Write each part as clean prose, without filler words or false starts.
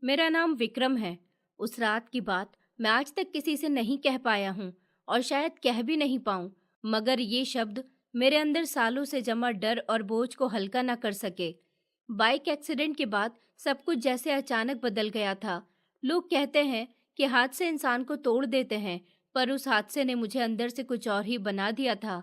मेरा नाम विक्रम है। उस रात की बात मैं आज तक किसी से नहीं कह पाया हूँ और शायद कह भी नहीं पाऊँ, मगर ये शब्द मेरे अंदर सालों से जमा डर और बोझ को हल्का ना कर सके। बाइक एक्सीडेंट के बाद सब कुछ जैसे अचानक बदल गया था। लोग कहते हैं कि हादसे इंसान को तोड़ देते हैं, पर उस हादसे ने मुझे अंदर से कुछ और ही बना दिया था।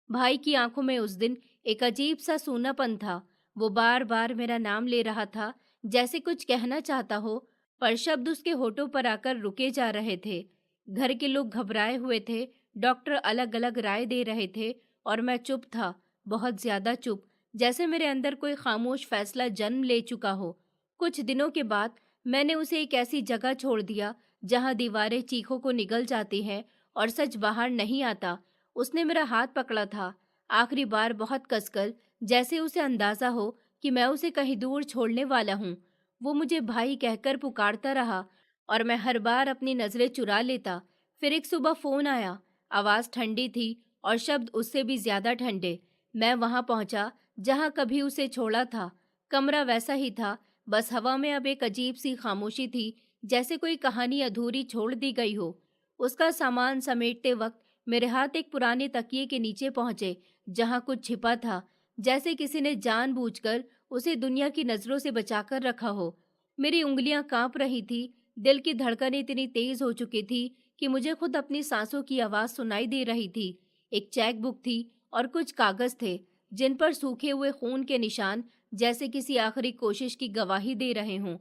भाई की आंखों में उस दिन एक अजीब सा सूनापन था। वो बार बार मेरा नाम ले रहा था, जैसे कुछ कहना चाहता हो, पर शब्द उसके होठों पर आकर रुके जा रहे थे। घर के लोग घबराए हुए थे, डॉक्टर अलग अलग राय दे रहे थे और मैं चुप था, बहुत ज्यादा चुप, जैसे मेरे अंदर कोई खामोश फैसला जन्म ले चुका हो। कुछ दिनों के बाद मैंने उसे एक ऐसी जगह छोड़ दिया जहां दीवारें चीखों को निगल जाती हैं और सच बाहर नहीं आता। उसने मेरा हाथ पकड़ा था, आखिरी बार बहुत कसकर, जैसे उसे अंदाजा हो कि मैं उसे कहीं दूर छोड़ने वाला हूँ। वो मुझे भाई कहकर पुकारता रहा और मैं हर बार अपनी नजरें चुरा लेता। फिर एक सुबह फोन आया। आवाज ठंडी थी और शब्द उससे भी ज्यादा ठंडे। मैं वहां पहुंचा जहां कभी उसे छोड़ा था। कमरा वैसा ही था, बस हवा में अब एक अजीब सी खामोशी थी, जैसे कोई कहानी अधूरी छोड़ दी गई हो। उसका सामान समेटते वक्त मेरे हाथ एक पुराने तकिए के नीचे पहुंचे, जहां कुछ छिपा था, जैसे किसी ने जानबूझकर उसे दुनिया की नजरों से बचाकर रखा हो। मेरी उंगलियां कांप रही थी, दिल की धड़कनें इतनी तेज हो चुकी थी कि मुझे खुद अपनी सांसों की आवाज सुनाई दे रही थी। एक चेक बुक थी और कुछ कागज थे, जिन पर सूखे हुए खून के निशान जैसे किसी आखिरी कोशिश की गवाही दे रहे हों।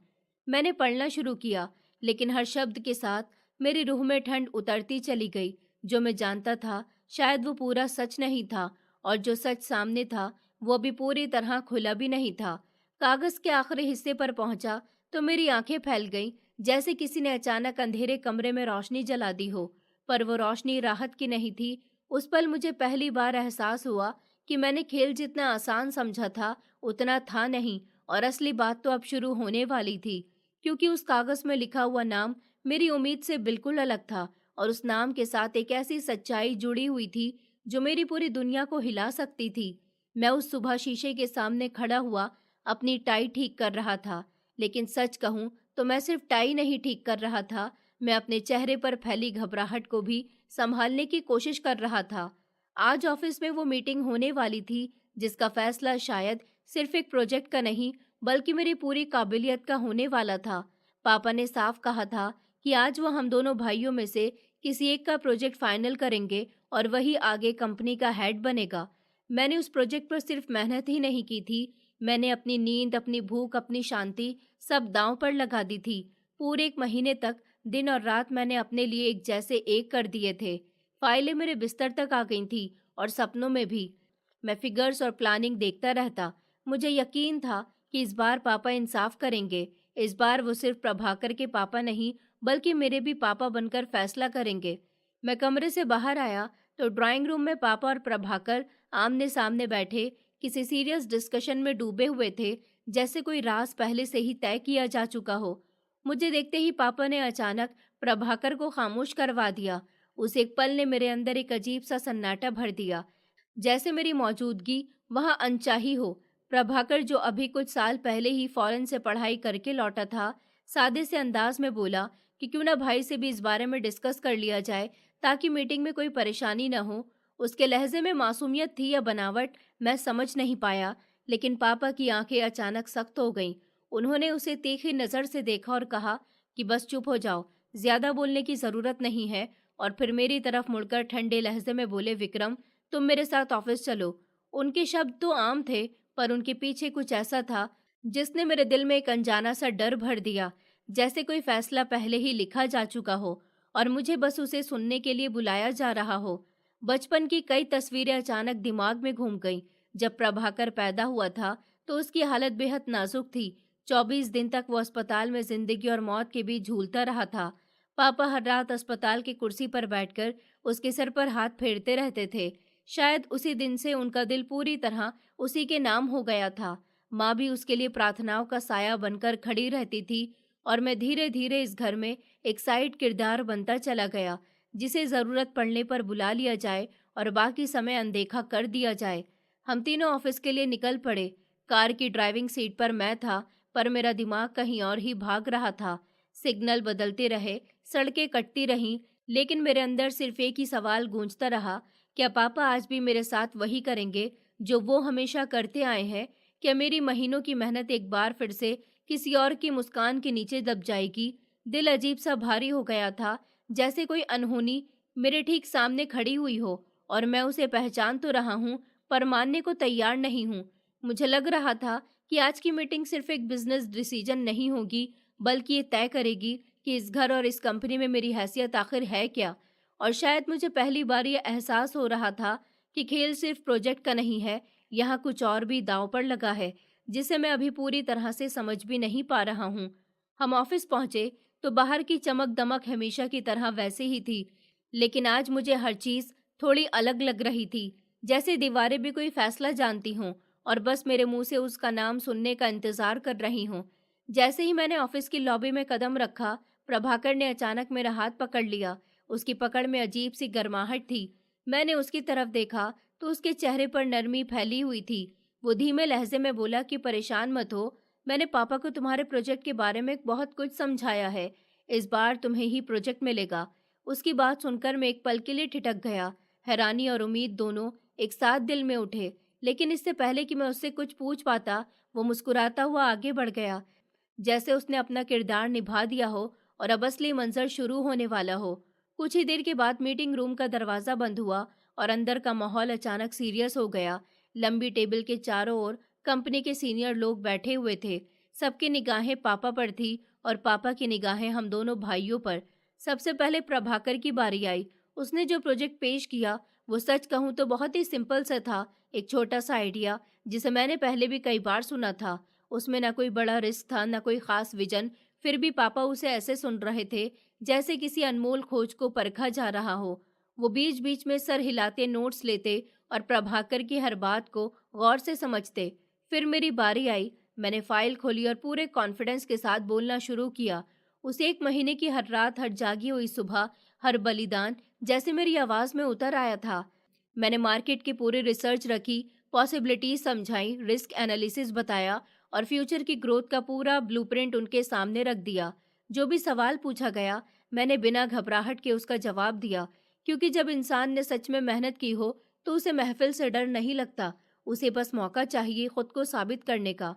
मैंने पढ़ना शुरू किया, लेकिन हर शब्द के साथ मेरी रूह में ठंड उतरती चली गई। जो मैं जानता था, शायद वो पूरा सच नहीं था, और जो सच सामने था वो अभी पूरी तरह खुला भी नहीं था। कागज के आखिरी हिस्से पर पहुंचा तो मेरी आंखें फैल गईं, जैसे किसी ने अचानक अंधेरे कमरे में रोशनी जला दी हो। पर वो रोशनी राहत की नहीं थी। उस पल मुझे पहली बार एहसास हुआ कि मैंने खेल जितना आसान समझा था उतना था नहीं, और असली बात तो अब शुरू होने वाली थी। क्योंकि उस कागज में लिखा हुआ नाम मेरी उम्मीद से बिल्कुल अलग था, और उस नाम के साथ एक ऐसी सच्चाई जुड़ी हुई थी जो मेरी पूरी दुनिया को हिला सकती थी। मैं उस सुबह शीशे के सामने खड़ा हुआ अपनी टाई ठीक कर रहा था, लेकिन सच कहूं तो मैं सिर्फ टाई नहीं ठीक कर रहा था, मैं अपने चेहरे पर फैली घबराहट को भी संभालने की कोशिश कर रहा था। आज ऑफिस में वो मीटिंग होने वाली थी, जिसका फैसला शायद सिर्फ एक प्रोजेक्ट का नहीं, बल्कि मेरी पूरी काबिलियत का होने वाला था। पापा ने साफ कहा था कि आज वो हम दोनों भाइयों में से किसी एक का प्रोजेक्ट फाइनल करेंगे और वही आगे कंपनी का हेड बनेगा। मैंने उस प्रोजेक्ट पर सिर्फ मेहनत ही नहीं की थी, मैंने अपनी नींद, अपनी भूख, अपनी शांति सब दांव पर लगा दी थी। पूरे एक महीने तक दिन और रात मैंने अपने लिए एक जैसे एक कर दिए थे। फाइलें मेरे बिस्तर तक आ गई थी, और सपनों में भी मैं फिगर्स और प्लानिंग देखता रहता। मुझे यकीन था कि इस बार पापा इंसाफ करेंगे। इस बार वो सिर्फ प्रभाकर के पापा नहीं, बल्कि मेरे भी पापा बनकर फैसला करेंगे। मैं कमरे से बाहर आया तो ड्राइंग रूम में पापा और प्रभाकर आमने सामने बैठे किसी सीरियस डिस्कशन में डूबे हुए थे, जैसे कोई राज पहले से ही तय किया जा चुका हो। मुझे देखते ही पापा ने अचानक प्रभाकर को खामोश करवा दिया। उस एक पल ने मेरे अंदर एक अजीब सा सन्नाटा भर दिया, जैसे मेरी मौजूदगी वहां अनचाही हो। प्रभाकर, जो अभी कुछ साल पहले ही फॉरेन से पढ़ाई करके लौटा था, सादे से अंदाज में बोला कि क्यों ना भाई से भी इस बारे में डिस्कस कर लिया जाए, ताकि मीटिंग में कोई परेशानी न हो। उसके लहजे में मासूमियत थी या बनावट, मैं समझ नहीं पाया, लेकिन पापा की आंखें अचानक सख्त हो गईं। उन्होंने उसे तीखी नजर से देखा और कहा कि बस चुप हो जाओ, ज्यादा बोलने की जरूरत नहीं है। और फिर मेरी तरफ मुड़कर ठंडे लहजे में बोले, विक्रम, तुम मेरे साथ ऑफिस चलो। उनके शब्द तो आम थे, पर उनके पीछे कुछ ऐसा था जिसने मेरे दिल में एक अनजाना सा डर भर दिया, जैसे कोई फैसला पहले ही लिखा जा चुका हो और मुझे बस उसे सुनने के लिए बुलाया जा रहा हो। बचपन की कई तस्वीरें अचानक दिमाग में घूम गईं। जब प्रभाकर पैदा हुआ था तो उसकी हालत बेहद नाजुक थी। 24 दिन तक वो अस्पताल में जिंदगी और मौत के बीच झूलता रहा था। पापा हर रात अस्पताल की कुर्सी पर बैठकर उसके सर पर हाथ फेरते रहते थे। शायद उसी दिन से उनका दिल पूरी तरह उसी के नाम हो गया था। माँ भी उसके लिए प्रार्थनाओं का साया बनकर खड़ी रहती थी, और मैं धीरे धीरे इस घर में एक साइड किरदार बनता चला गया, जिसे जरूरत पड़ने पर बुला लिया जाए और बाकी समय अनदेखा कर दिया जाए। हम तीनों ऑफिस के लिए निकल पड़े। कार की ड्राइविंग सीट पर मैं था, पर मेरा दिमाग कहीं और ही भाग रहा था। सिग्नल बदलते रहे, सड़कें कटती रहीं, लेकिन मेरे अंदर सिर्फ एक ही सवाल गूंजता रहा, क्या पापा आज भी मेरे साथ वही करेंगे जो वो हमेशा करते आए हैं? क्या मेरी महीनों की मेहनत एक बार फिर से किसी और की मुस्कान के नीचे दब जाएगी? दिल अजीब सा भारी हो गया था, जैसे कोई अनहोनी मेरे ठीक सामने खड़ी हुई हो और मैं उसे पहचान तो रहा हूँ, पर मानने को तैयार नहीं हूँ। मुझे लग रहा था कि आज की मीटिंग सिर्फ एक बिजनेस डिसीजन नहीं होगी, बल्कि ये तय करेगी कि इस घर और इस कंपनी में मेरी हैसियत आखिर है क्या। और शायद मुझे पहली बार ये एहसास हो रहा था कि खेल सिर्फ प्रोजेक्ट का नहीं है, यहाँ कुछ और भी दांव पर लगा है, जिसे मैं अभी पूरी तरह से समझ भी नहीं पा रहा हूँ। हम ऑफिस पहुंचे तो बाहर की चमक दमक हमेशा की तरह वैसे ही थी, लेकिन आज मुझे हर चीज थोड़ी अलग लग रही थी, जैसे दीवारें भी कोई फैसला जानती हों और बस मेरे मुंह से उसका नाम सुनने का इंतजार कर रही हों। जैसे ही मैंने ऑफिस की लॉबी में कदम रखा, प्रभाकर ने अचानक मेरा हाथ पकड़ लिया। उसकी पकड़ में अजीब सी गर्माहट थी। मैंने उसकी तरफ देखा तो उसके चेहरे पर नरमी फैली हुई थी। वो धीमे लहजे में बोला कि परेशान मत हो, मैंने पापा को तुम्हारे प्रोजेक्ट के बारे में बहुत कुछ समझाया है। इस बार तुम्हें ही प्रोजेक्ट मिलेगा। उसकी बात सुनकर मैं एक पल के लिए ठिठक गया। हैरानी और उम्मीद दोनों एक साथ दिल में उठे, लेकिन इससे पहले कि मैं उससे कुछ पूछ पाता, वो मुस्कुराता हुआ आगे बढ़ गया, जैसे उसने अपना किरदार निभा दिया हो और अब असली मंजर शुरू होने वाला हो। कुछ ही देर के बाद मीटिंग रूम का दरवाजा बंद हुआ और अंदर का माहौल अचानक सीरियस हो गया। लंबी टेबल के चारों ओर कंपनी के सीनियर लोग बैठे हुए थे। सबकी निगाहें पापा पर थी और पापा की निगाहें हम दोनों भाइयों पर। सबसे पहले प्रभाकर की बारी आई। उसने जो प्रोजेक्ट पेश किया वो सच कहूँ तो बहुत ही सिंपल सा था, एक छोटा सा आइडिया जिसे मैंने पहले भी कई बार सुना था। उसमें ना कोई बड़ा रिस्क था, ना कोई खास विजन, फिर भी पापा उसे ऐसे सुन रहे थे जैसे किसी अनमोल खोज को परखा जा रहा हो। वो बीच बीच में सर हिलाते नोट्स लेते और प्रभाकर की हर बात को गौर से समझते। फिर मेरी बारी आई। मैंने फाइल खोली और पूरे कॉन्फिडेंस के साथ बोलना शुरू किया। उस एक महीने की हर रात, हर जागी हुई सुबह, हर बलिदान जैसे मेरी आवाज में उतर आया था। मैंने मार्केट की पूरी रिसर्च रखी, पॉसिबिलिटीज समझाई, रिस्क एनालिसिस बताया और फ्यूचर की ग्रोथ का पूरा ब्लूप्रिंट उनके सामने रख दिया। जो भी सवाल पूछा गया, मैंने बिना घबराहट के उसका जवाब दिया, क्योंकि जब इंसान ने सच में मेहनत की हो तो उसे महफिल से डर नहीं लगता। उसे बस मौका चाहिए खुद को साबित करने का।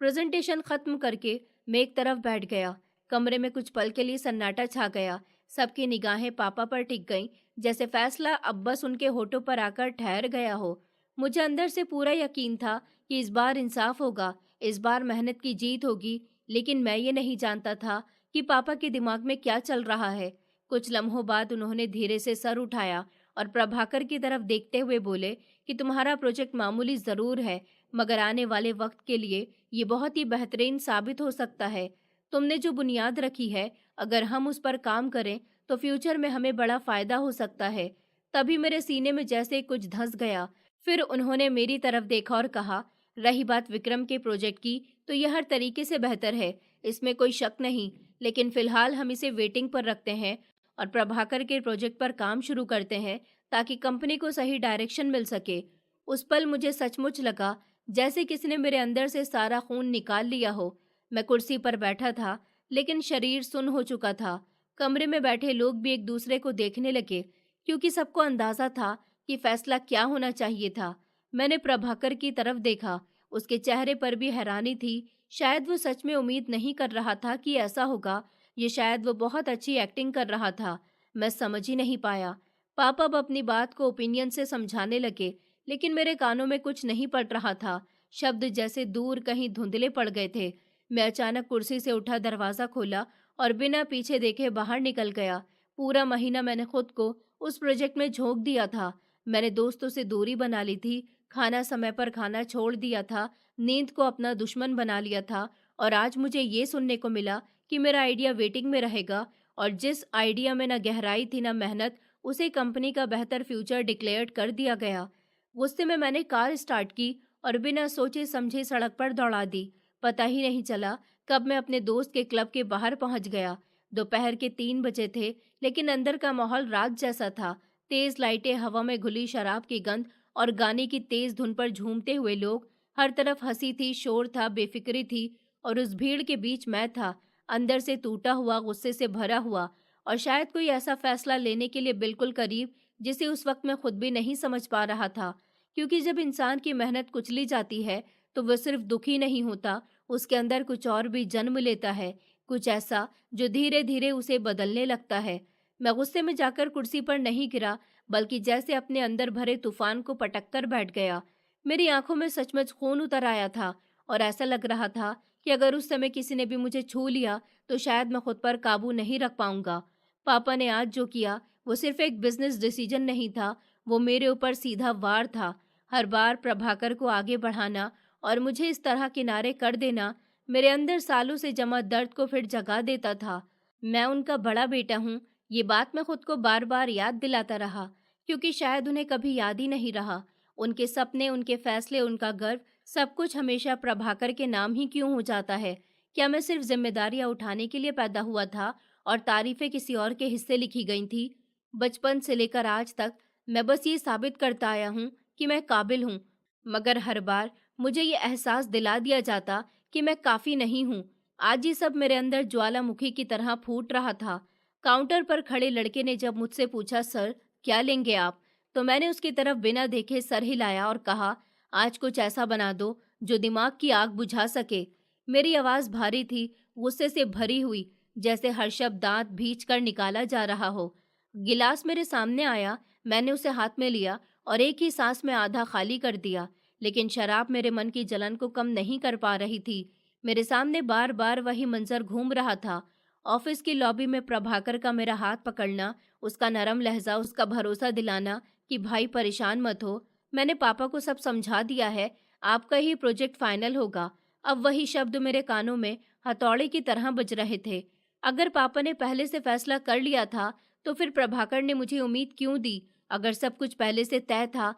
प्रेजेंटेशन खत्म करके मैं एक तरफ बैठ गया। कमरे में कुछ पल के लिए सन्नाटा छा गया। सबकी निगाहें पापा पर टिक गईं, जैसे फैसला अब बस उनके होठों पर आकर ठहर गया हो। मुझे अंदर से पूरा यकीन था कि इस बार इंसाफ होगा, इस बार मेहनत की जीत होगी, लेकिन मैं ये नहीं जानता था कि पापा के दिमाग में क्या चल रहा है। कुछ लम्हों बाद उन्होंने धीरे से सर उठाया और प्रभाकर की तरफ देखते हुए बोले कि तुम्हारा प्रोजेक्ट मामूली जरूर है, मगर आने वाले वक्त के लिए ये बहुत ही बेहतरीन साबित हो सकता है। तुमने जो बुनियाद रखी है, अगर हम उस पर काम करें तो फ्यूचर में हमें बड़ा फायदा हो सकता है। तभी मेरे सीने में जैसे कुछ धंस गया। फिर उन्होंने मेरी तरफ देखा और कहा, रही बात विक्रम के प्रोजेक्ट की, तो यह हर तरीके से बेहतर है, इसमें कोई शक नहीं, लेकिन फिलहाल हम इसे वेटिंग पर रखते हैं और प्रभाकर के प्रोजेक्ट पर काम शुरू करते हैं, ताकि कंपनी को सही डायरेक्शन मिल सके। उस पल मुझे सचमुच लगा जैसे किसी ने मेरे अंदर से सारा खून निकाल लिया हो। मैं कुर्सी पर बैठा था, लेकिन शरीर सुन्न हो चुका था। कमरे में बैठे लोग भी एक दूसरे को देखने लगे, क्योंकि सबको अंदाजा था कि फैसला क्या होना चाहिए था। मैंने प्रभाकर की तरफ देखा। उसके चेहरे पर भी हैरानी थी। शायद वो सच में उम्मीद नहीं कर रहा था कि ऐसा होगा, ये शायद वो बहुत अच्छी एक्टिंग कर रहा था। मैं समझ ही नहीं पाया। पापा अब अपनी बात को ओपिनियन से समझाने लगे, लेकिन मेरे कानों में कुछ नहीं पड़ रहा था। शब्द जैसे दूर कहीं धुंधले पड़ गए थे। मैं अचानक कुर्सी से उठा, दरवाजा खोला और बिना पीछे देखे बाहर निकल गया। पूरा महीना मैंने खुद को उस प्रोजेक्ट में झोंक दिया था। मैंने दोस्तों से दूरी बना ली थी, खाना समय पर खाना छोड़ दिया था, नींद को अपना दुश्मन बना लिया था, और आज मुझे ये सुनने को मिला कि मेरा आइडिया वेटिंग में रहेगा, और जिस आइडिया में न गहराई थी न मेहनत, उसे कंपनी का बेहतर फ्यूचर डिक्लेयर्ड कर दिया गया। गुस्से में मैंने कार स्टार्ट की और बिना सोचे समझे सड़क पर दौड़ा दी। पता ही नहीं चला कब मैं अपने दोस्त के क्लब के बाहर पहुंच गया। दोपहर के 3 बजे थे, लेकिन अंदर का माहौल रात जैसा था। तेज लाइटें, हवा में घुली शराब की गंध और गाने की तेज धुन पर झूमते हुए लोग। हर तरफ हंसी थी, शोर था, बेफिक्री थी। और उस भीड़ के बीच मैं था, अंदर से टूटा हुआ, गुस्से से भरा हुआ, और शायद कोई ऐसा फैसला लेने के लिए बिल्कुल करीब, जिसे उस वक्त मैं खुद भी नहीं समझ पा रहा था। क्योंकि जब इंसान की मेहनत कुचली जाती है, तो वह सिर्फ दुखी नहीं होता, उसके अंदर कुछ और भी जन्म लेता है, कुछ ऐसा जो धीरे धीरे उसे बदलने लगता है। मैं गुस्से में जाकर कुर्सी पर नहीं गिरा, बल्कि जैसे अपने अंदर भरे तूफान को पटक कर बैठ गया। मेरी आंखों में सचमुच खून उतर आया था, और ऐसा लग रहा था कि अगर उस समय किसी ने भी मुझे छू लिया तो शायद मैं खुद पर काबू नहीं रख पाऊंगा। पापा ने आज जो किया वो सिर्फ एक बिजनेस डिसीजन नहीं था, वो मेरे ऊपर सीधा वार था। हर बार प्रभाकर को आगे बढ़ाना और मुझे इस तरह किनारे कर देना मेरे अंदर सालों से जमा दर्द को फिर जगा देता था। मैं उनका बड़ा बेटा हूँ, ये बात मैं खुद को बार बार याद दिलाता रहा, क्योंकि शायद उन्हें कभी याद ही नहीं रहा। उनके सपने, उनके फैसले, उनका गर्व, सब कुछ हमेशा प्रभाकर के नाम ही क्यों हो जाता है? क्या मैं सिर्फ जिम्मेदारियां उठाने के लिए पैदा हुआ था और तारीफें किसी और के हिस्से लिखी गई थी? बचपन से लेकर आज तक मैं बस ये साबित करता आया हूँ कि मैं काबिल हूँ, मगर हर बार मुझे ये एहसास दिला दिया जाता कि मैं काफी नहीं हूँ। आज ये सब मेरे अंदर ज्वालामुखी की तरह फूट रहा था। काउंटर पर खड़े लड़के ने जब मुझसे पूछा, सर क्या लेंगे आप, तो मैंने उसकी तरफ बिना देखे सर हिलाया और कहा, आज कुछ ऐसा बना दो जो दिमाग की आग बुझा सके। मेरी आवाज भारी थी, गुस्से से भरी हुई, जैसे हर शब्द दांत भींच कर निकाला जा रहा हो। गिलास मेरे सामने आया, मैंने उसे हाथ में लिया और एक ही सांस में आधा खाली कर दिया। लेकिन शराब मेरे मन की जलन को कम नहीं कर पा रही थी। मेरे सामने बार बार वही मंजर घूम रहा था। ऑफिस की लॉबी में प्रभाकर का मेरा हाथ पकड़ना, उसका नरम लहजा, उसका भरोसा दिलाना कि भाई परेशान मत हो, मैंने पापा को सब समझा दिया है, आपका ही प्रोजेक्ट फाइनल होगा। अब वही शब्द मेरे कानों में हथौड़े की तरह बज रहे थे। अगर पापा ने पहले से फैसला कर लिया था तो फिर प्रभाकर ने मुझे उम्मीद क्यों दी? अगर सब कुछ पहले से तय था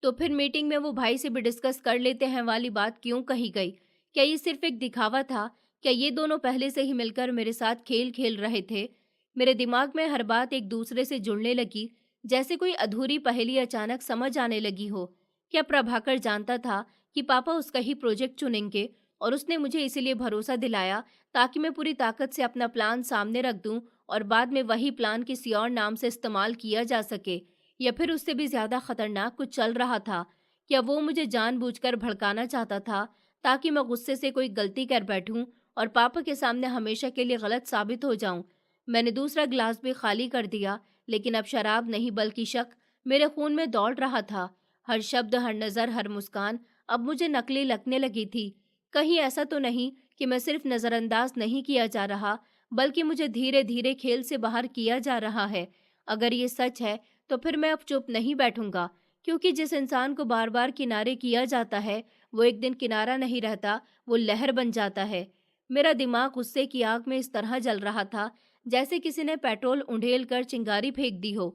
तो फिर मीटिंग में वो भाई से भी डिस्कस कर लेते हैं वाली बात क्यों कही गई? क्या ये सिर्फ एक दिखावा था? क्या ये दोनों पहले से ही मिलकर मेरे साथ खेल खेल रहे थे? मेरे दिमाग में हर बात एक दूसरे से जुड़ने लगी, जैसे कोई अधूरी पहेली अचानक समझ आने लगी हो। क्या प्रभाकर जानता था कि पापा उसका ही प्रोजेक्ट चुनेंगे और उसने मुझे इसीलिए भरोसा दिलाया ताकि मैं पूरी ताकत से अपना प्लान सामने रख दूं और बाद में वही प्लान किसी और नाम से इस्तेमाल किया जा सके? या फिर उससे भी ज्यादा खतरनाक कुछ चल रहा था? क्या वो मुझे जानबूझकर भड़काना चाहता था ताकि मैं गुस्से से कोई गलती कर बैठूं और पापा के सामने हमेशा के लिए गलत साबित हो जाऊं? मैंने दूसरा गिलास भी खाली कर दिया, लेकिन अब शराब नहीं बल्कि शक मेरे खून में दौड़ रहा था। हर शब्द, हर नजर, हर मुस्कान अब मुझे नकली लगने लगी थी। कहीं ऐसा तो नहीं कि मैं सिर्फ नजरअंदाज नहीं किया जा रहा, बल्कि मुझे धीरे धीरे खेल से बाहर किया जा रहा है? अगर ये सच है तो फिर मैं अब चुप नहीं बैठूंगा, क्योंकि जिस इंसान को बार बार किनारे किया जाता है वो एक दिन किनारा नहीं रहता, वो लहर बन जाता है। मेरा दिमाग गुस्से की आग में इस तरह जल रहा था जैसे किसी ने पेट्रोल उंडेल कर चिंगारी फेंक दी हो।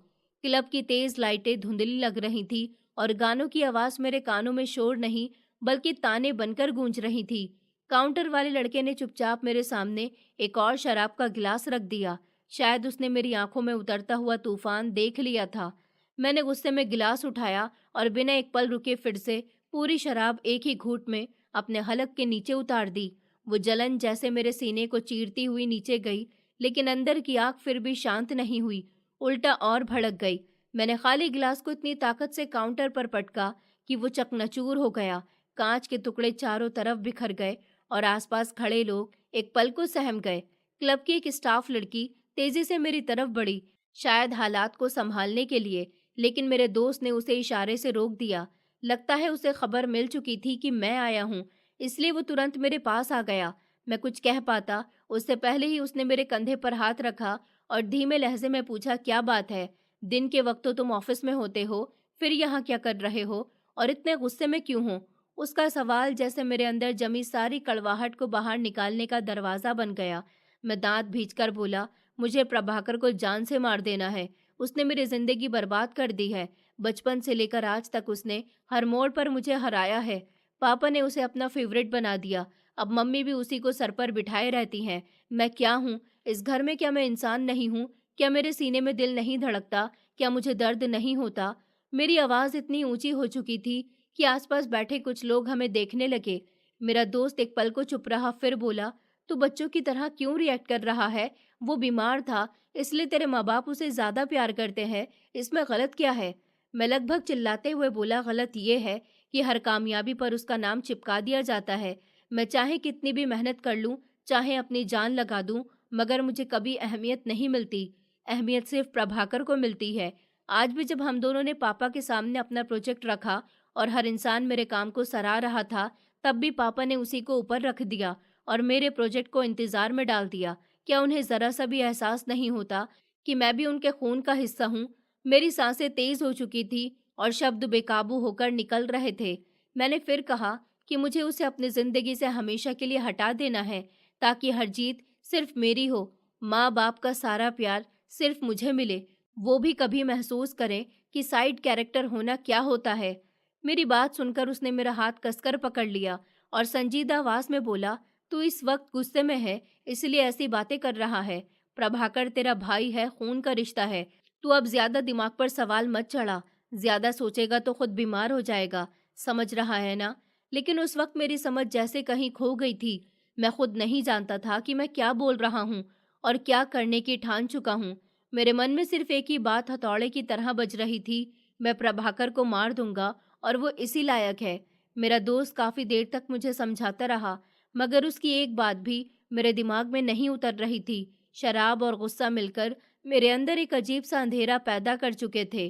क्लब की तेज लाइटें धुंधली लग रही थी और गानों की आवाज मेरे कानों में शोर नहीं बल्कि ताने बनकर गूंज रही थी। काउंटर वाले लड़के ने चुपचाप मेरे सामने एक और शराब का गिलास रख दिया। शायद उसने मेरी आंखों में उतरता हुआ तूफान देख लिया था। मैंने गुस्से में गिलास उठाया और बिना एक पल रुके फिर से पूरी शराब एक ही घूंट में अपने हलक के नीचे उतार दी। वो जलन जैसे मेरे सीने को चीरती हुई नीचे गई, लेकिन अंदर की आग फिर भी शांत नहीं हुई, उल्टा और भड़क गई। मैंने खाली गिलास को इतनी ताकत से काउंटर पर पटका कि वो चकनाचूर हो गया। कांच के टुकड़े चारों तरफ बिखर गए और आसपास खड़े लोग एक पल को सहम गए। क्लब की एक स्टाफ लड़की तेजी से मेरी तरफ बढ़ी, शायद हालात को संभालने के लिए, लेकिन मेरे दोस्त ने उसे इशारे से रोक दिया। लगता है उसे खबर मिल चुकी थी कि मैं आया हूँ, इसलिए वो तुरंत मेरे पास आ गया। मैं कुछ कह पाता उससे पहले ही उसने मेरे कंधे पर हाथ रखा और धीमे लहजे में पूछा, क्या बात है? दिन के वक्त तो तुम ऑफिस में होते हो, फिर यहाँ क्या कर रहे हो और इतने गुस्से में क्यों हो? उसका सवाल जैसे मेरे अंदर जमी सारी कड़वाहट को बाहर निकालने का दरवाजा बन गया। मैं दांत भींचकर बोला, मुझे प्रभाकर को जान से मार देना है। उसने मेरी जिंदगी बर्बाद कर दी है। बचपन से लेकर आज तक उसने हर मोड़ पर मुझे हराया है। पापा ने उसे अपना फेवरेट बना दिया, अब मम्मी भी उसी को सर पर बिठाए रहती हैं। मैं क्या हूँ इस घर में? क्या मैं इंसान नहीं हूँ? क्या मेरे सीने में दिल नहीं धड़कता? क्या मुझे दर्द नहीं होता? मेरी आवाज इतनी ऊंची हो चुकी थी कि आसपास बैठे कुछ लोग हमें देखने लगे। मेरा दोस्त एक पल को चुप रहा, फिर बोला, तू बच्चों की तरह क्यों रिएक्ट कर रहा है? वो बीमार था, इसलिए तेरे माँ बाप उसे ज्यादा प्यार करते हैं, इसमें गलत क्या है? मैं लगभग चिल्लाते हुए बोला, गलत ये है कि हर कामयाबी पर उसका नाम चिपका दिया जाता है। मैं चाहे कितनी भी मेहनत कर लूं, चाहे अपनी जान लगा दूं, मगर मुझे कभी अहमियत नहीं मिलती। अहमियत सिर्फ प्रभाकर को मिलती है। आज भी जब हम दोनों ने पापा के सामने अपना प्रोजेक्ट रखा और हर इंसान मेरे काम को सराह रहा था, तब भी पापा ने उसी को ऊपर रख दिया और मेरे प्रोजेक्ट को इंतजार में डाल दिया। क्या उन्हें जरा सा भी एहसास नहीं होता कि मैं भी उनके खून का हिस्सा हूँ? मेरी सांसें तेज हो चुकी थी और शब्द बेकाबू होकर निकल रहे थे। मैंने फिर कहा कि मुझे उसे अपनी जिंदगी से हमेशा के लिए हटा देना है, ताकि हर जीत सिर्फ मेरी हो। माँ बाप का सारा प्यार सिर्फ मुझे मिले। वो भी कभी महसूस करें कि साइड कैरेक्टर होना क्या होता है। मेरी बात सुनकर उसने मेरा हाथ कसकर पकड़ लिया और संजीदा आवाज में बोला, तू इस वक्त गुस्से में है, इसलिए ऐसी बातें कर रहा है। प्रभाकर तेरा भाई है, खून का रिश्ता है। तू अब ज्यादा दिमाग पर सवाल मत चढ़ा। ज्यादा सोचेगा तो खुद बीमार हो जाएगा, समझ रहा है ना? लेकिन उस वक्त मेरी समझ जैसे कहीं खो गई थी। मैं खुद नहीं जानता था कि मैं क्या बोल रहा हूँ और क्या करने की ठान चुका हूँ। मेरे मन में सिर्फ एक ही बात हथौड़े की तरह बज रही थी, मैं प्रभाकर को मार दूंगा और वो इसी लायक है। मेरा दोस्त काफी देर तक मुझे समझाता रहा, मगर उसकी एक बात भी मेरे दिमाग में नहीं उतर रही थी। शराब और गुस्सा मिलकर मेरे अंदर एक अजीब सा अंधेरा पैदा कर चुके थे।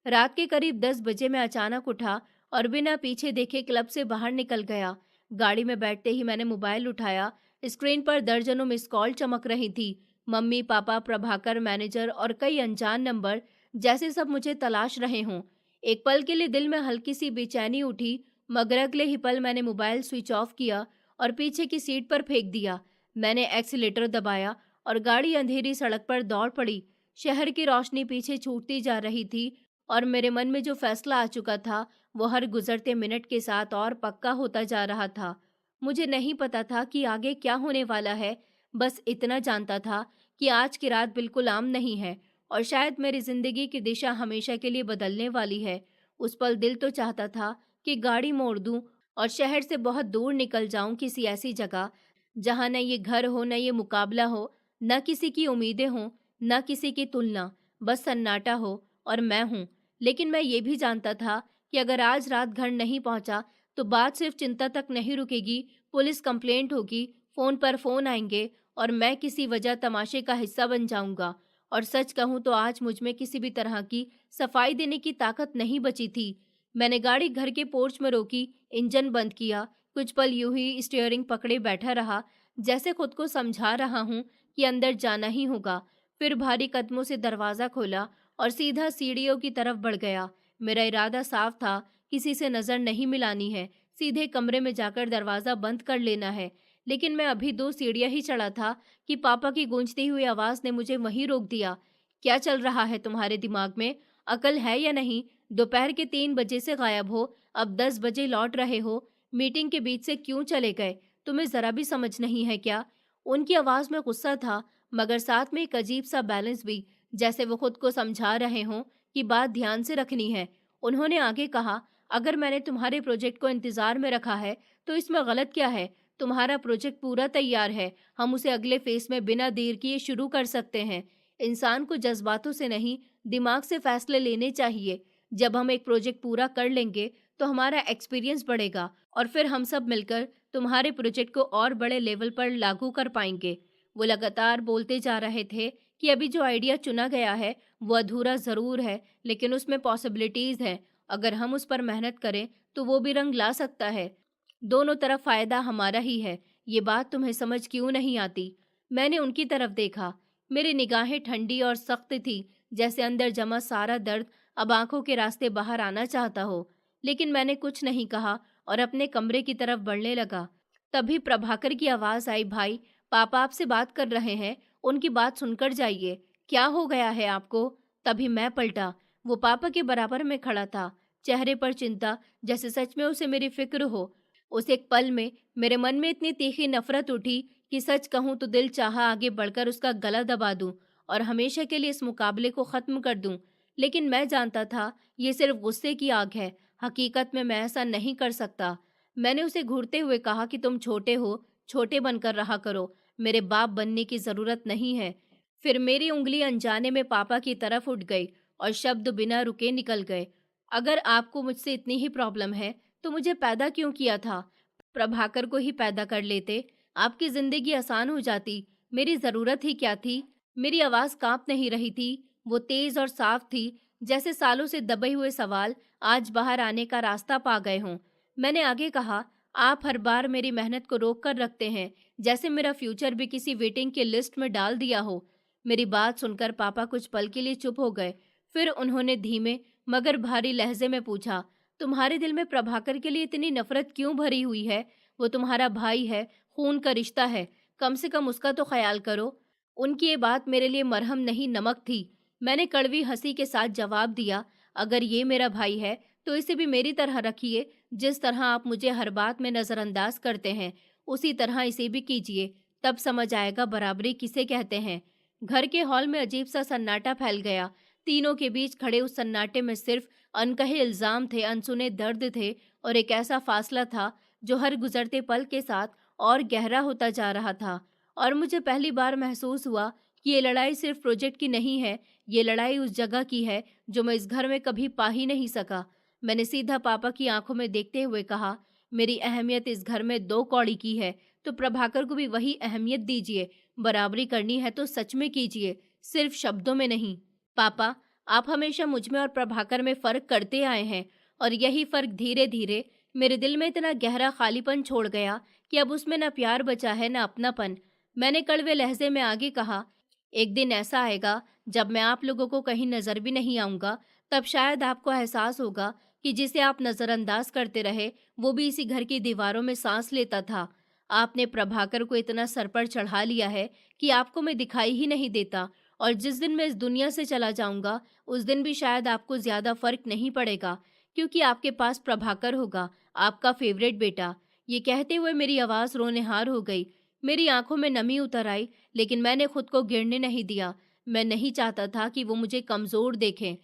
रात के करीब 10 बजे मैं अचानक उठा और बिना पीछे देखे क्लब से बाहर निकल गया। गाड़ी में बैठते ही मैंने मोबाइल उठाया। स्क्रीन पर दर्जनों मिस कॉल चमक रही थी। मम्मी, पापा, प्रभाकर, मैनेजर और कई अनजान नंबर, जैसे सब मुझे तलाश रहे हों। एक पल के लिए दिल में हल्की सी बेचैनी उठी, मगर अगले ही पल मैंने मोबाइल स्विच ऑफ किया और पीछे की सीट पर फेंक दिया। मैंने एक्सीलेटर दबाया और गाड़ी अंधेरी सड़क पर दौड़ पड़ी। शहर की रोशनी पीछे छूटती जा रही थी और मेरे मन में जो फैसला आ चुका था, वो हर गुजरते मिनट के साथ और पक्का होता जा रहा था। मुझे नहीं पता था कि आगे क्या होने वाला है, बस इतना जानता था कि आज की रात बिल्कुल आम नहीं है और शायद मेरी जिंदगी की दिशा हमेशा के लिए बदलने वाली है। उस पल दिल तो चाहता था कि गाड़ी मोड़ दूं और शहर से बहुत दूर निकल जाऊं, किसी ऐसी जगह जहां न ये घर हो, न ये मुकाबला हो, न किसी की उम्मीदें हों, न किसी की तुलना, बस सन्नाटा हो और मैं हूँ। लेकिन मैं ये भी जानता था कि अगर आज रात घर नहीं पहुंचा तो बात सिर्फ चिंता तक नहीं रुकेगी, पुलिस कंप्लेंट होगी, फोन पर फोन आएंगे और मैं किसी वजह तमाशे का हिस्सा बन जाऊंगा। और सच कहूं तो आज मुझ में किसी भी तरह की सफाई देने की ताकत नहीं बची थी। मैंने गाड़ी घर के पोर्च में रोकी, इंजन बंद किया, कुछ पल यूं ही स्टीयरिंग पकड़े बैठा रहा, जैसे खुद को समझा रहा हूं कि अंदर जाना ही होगा। फिर भारी कदमों से दरवाजा खोला और सीधा सीढ़ियों की तरफ बढ़ गया। मेरा इरादा साफ था, किसी से नजर नहीं मिलानी है, सीधे कमरे में जाकर दरवाजा बंद कर लेना है। लेकिन मैं अभी 2 सीढ़ियां ही चढ़ा था कि पापा की गूंजती हुई आवाज ने मुझे वहीं रोक दिया। क्या चल रहा है तुम्हारे दिमाग में? अकल है या नहीं? दोपहर के 3 बजे से गायब हो, अब 10 बजे लौट रहे हो। मीटिंग के बीच से क्यों चले गए? तुम्हें जरा भी समझ नहीं है क्या? उनकी आवाज में गुस्सा था, मगर साथ में एक अजीब सा बैलेंस भी, जैसे वो खुद को समझा रहे हों कि बात ध्यान से रखनी है। उन्होंने आगे कहा, अगर मैंने तुम्हारे प्रोजेक्ट को इंतजार में रखा है तो इसमें गलत क्या है? तुम्हारा प्रोजेक्ट पूरा तैयार है, हम उसे अगले फेज में बिना देर किए शुरू कर सकते हैं। इंसान को जज्बातों से नहीं, दिमाग से फैसले लेने चाहिए। जब हम एक प्रोजेक्ट पूरा कर लेंगे तो हमारा एक्सपीरियंस बढ़ेगा और फिर हम सब मिलकर तुम्हारे प्रोजेक्ट को और बड़े लेवल पर लागू कर पाएंगे। वो लगातार बोलते जा रहे थे कि अभी जो आइडिया चुना गया है वो अधूरा जरूर है, लेकिन उसमें पॉसिबिलिटीज हैं। अगर हम उस पर मेहनत करें तो वो भी रंग ला सकता है। दोनों तरफ फायदा हमारा ही है। ये बात तुम्हें समझ क्यों नहीं आती? मैंने उनकी तरफ देखा। मेरी निगाहें ठंडी और सख्त थी, जैसे अंदर जमा सारा दर्द अब आंखों के रास्ते बाहर आना चाहता हो। लेकिन मैंने कुछ नहीं कहा और अपने कमरे की तरफ बढ़ने लगा। तभी प्रभाकर की आवाज आई, भाई, पापा आपसे बात कर रहे हैं, उनकी बात सुनकर जाइए। क्या हो गया है आपको? तभी मैं पलटा। वो पापा के बराबर में खड़ा था, चेहरे पर चिंता, जैसे सच में उसे मेरी फिक्र हो। उस एक पल में मेरे मन में इतनी तीखी नफरत उठी कि सच कहूं तो दिल चाहा आगे बढ़कर उसका गला दबा दूं और हमेशा के लिए इस मुकाबले को खत्म कर दूं। लेकिन मैं जानता था ये सिर्फ गुस्से की आग है, हकीकत में मैं ऐसा नहीं कर सकता। मैंने उसे घूरते हुए कहा कि तुम छोटे हो, छोटे बनकर रहा करो, मेरे बाप बनने की ज़रूरत नहीं है। फिर मेरी उँगली अनजाने में पापा की तरफ उठ गई और शब्द बिना रुके निकल गए। अगर आपको मुझसे इतनी ही प्रॉब्लम है, तो मुझे पैदा क्यों किया था? प्रभाकर को ही पैदा कर लेते, आपकी ज़िंदगी आसान हो जाती। मेरी ज़रूरत ही क्या थी? मेरी आवाज़ काँप नहीं रही थी, वो तेज़ और साफ थी, जैसे सालों से दबे हुए सवाल आज बाहर आने का रास्ता पा गए हों। मैंने आगे कहा, आप हर बार मेरी मेहनत को रोक कर रखते हैं, जैसे मेरा फ्यूचर भी किसी वेटिंग की लिस्ट में डाल दिया हो। मेरी बात सुनकर पापा कुछ पल के लिए चुप हो गए। फिर उन्होंने धीमे मगर भारी लहजे में पूछा, तुम्हारे दिल में प्रभाकर के लिए इतनी नफरत क्यों भरी हुई है? वो तुम्हारा भाई है, खून का रिश्ता है, कम से कम उसका तो ख्याल करो। उनकी ये बात मेरे लिए मरहम नहीं नमक थी। मैंने कड़वी हंसी के साथ जवाब दिया, अगर ये मेरा भाई है तो इसे भी मेरी तरह रखिए। जिस तरह आप मुझे हर बात में नज़रअंदाज करते हैं, उसी तरह इसे भी कीजिए, तब समझ आएगा बराबरी किसे कहते हैं। घर के हॉल में अजीब सा सन्नाटा फैल गया। तीनों के बीच खड़े उस सन्नाटे में सिर्फ अनकहे इल्जाम थे, अनसुने दर्द थे और एक ऐसा फासला था जो हर गुजरते पल के साथ और गहरा होता जा रहा था। और मुझे पहली बार महसूस हुआ कि ये लड़ाई सिर्फ प्रोजेक्ट की नहीं है, ये लड़ाई उस जगह की है जो मैं इस घर में कभी पा ही नहीं सका। मैंने सीधा पापा की आंखों में देखते हुए कहा, मेरी अहमियत इस घर में 2 कौड़ी की है, तो प्रभाकर को भी वही अहमियत दीजिए। बराबरी करनी है तो सच में कीजिए, सिर्फ शब्दों में नहीं। पापा, आप हमेशा मुझ में और प्रभाकर में फ़र्क करते आए हैं और यही फ़र्क धीरे धीरे मेरे दिल में इतना गहरा खालीपन छोड़ गया कि अब उसमें न प्यार बचा है न अपनापन। मैंने कड़वे लहजे में आगे कहा, एक दिन ऐसा आएगा जब मैं आप लोगों को कहीं नज़र भी नहीं आऊँगा, तब शायद आपको एहसास होगा कि जिसे आप नज़रअंदाज करते रहे, वो भी इसी घर की दीवारों में सांस लेता था। आपने प्रभाकर को इतना सर पर चढ़ा लिया है कि आपको मैं दिखाई ही नहीं देता, और जिस दिन मैं इस दुनिया से चला जाऊंगा, उस दिन भी शायद आपको ज़्यादा फर्क नहीं पड़ेगा, क्योंकि आपके पास प्रभाकर होगा, आपका फेवरेट बेटा। ये कहते हुए मेरी आवाज़ रोनेहार हो गई। मेरी आंखों में नमी उतर आई, लेकिन मैंने खुद को गिरने नहीं दिया। मैं नहीं चाहता था कि वो मुझे कमज़ोर देखें।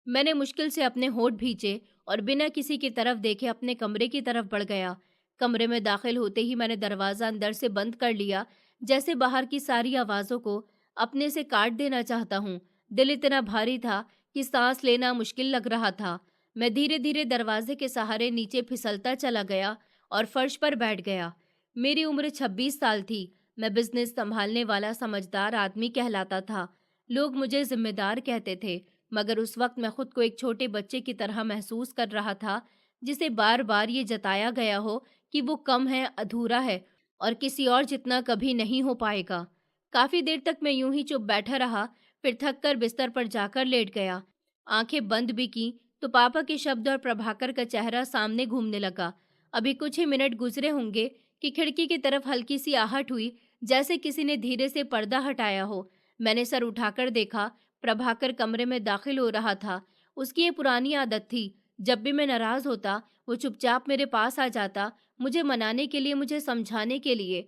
मैंने मुश्किल से अपने होंठ भींचे और बिना किसी की तरफ देखे अपने कमरे की तरफ बढ़ गया। कमरे में दाखिल होते ही मैंने दरवाज़ा अंदर से बंद कर लिया, जैसे बाहर की सारी आवाज़ों को अपने से काट देना चाहता हूँ। दिल इतना भारी था कि सांस लेना मुश्किल लग रहा था। मैं धीरे धीरे दरवाजे के सहारे नीचे फिसलता चला गया और फर्श पर बैठ गया। मेरी उम्र 26 साल थी। मैं बिजनेस संभालने वाला समझदार आदमी कहलाता था। लोग मुझे जिम्मेदार कहते थे, मगर उस वक्त मैं खुद को एक छोटे बच्चे की तरह महसूस कर रहा था, जिसे बार बार ये जताया गया हो कि वो कम है, अधूरा है और किसी और जितना कभी नहीं हो पाएगा। काफी देर तक मैं यूं ही चुप बैठा रहा, फिर थक कर बिस्तर पर जाकर लेट गया। आंखें बंद भी की तो पापा के शब्द और प्रभाकर का चेहरा सामने घूमने लगा। अभी कुछ ही मिनट गुजरे होंगे कि खिड़की की तरफ हल्की सी आहट हुई, जैसे किसी ने धीरे से पर्दा हटाया हो। मैंने सर उठाकर देखा, प्रभाकर कमरे में दाखिल हो रहा था। उसकी ये पुरानी आदत थी, जब भी मैं नाराज होता वो चुपचाप मेरे पास आ जाता, मुझे मनाने के लिए, मुझे समझाने के लिए।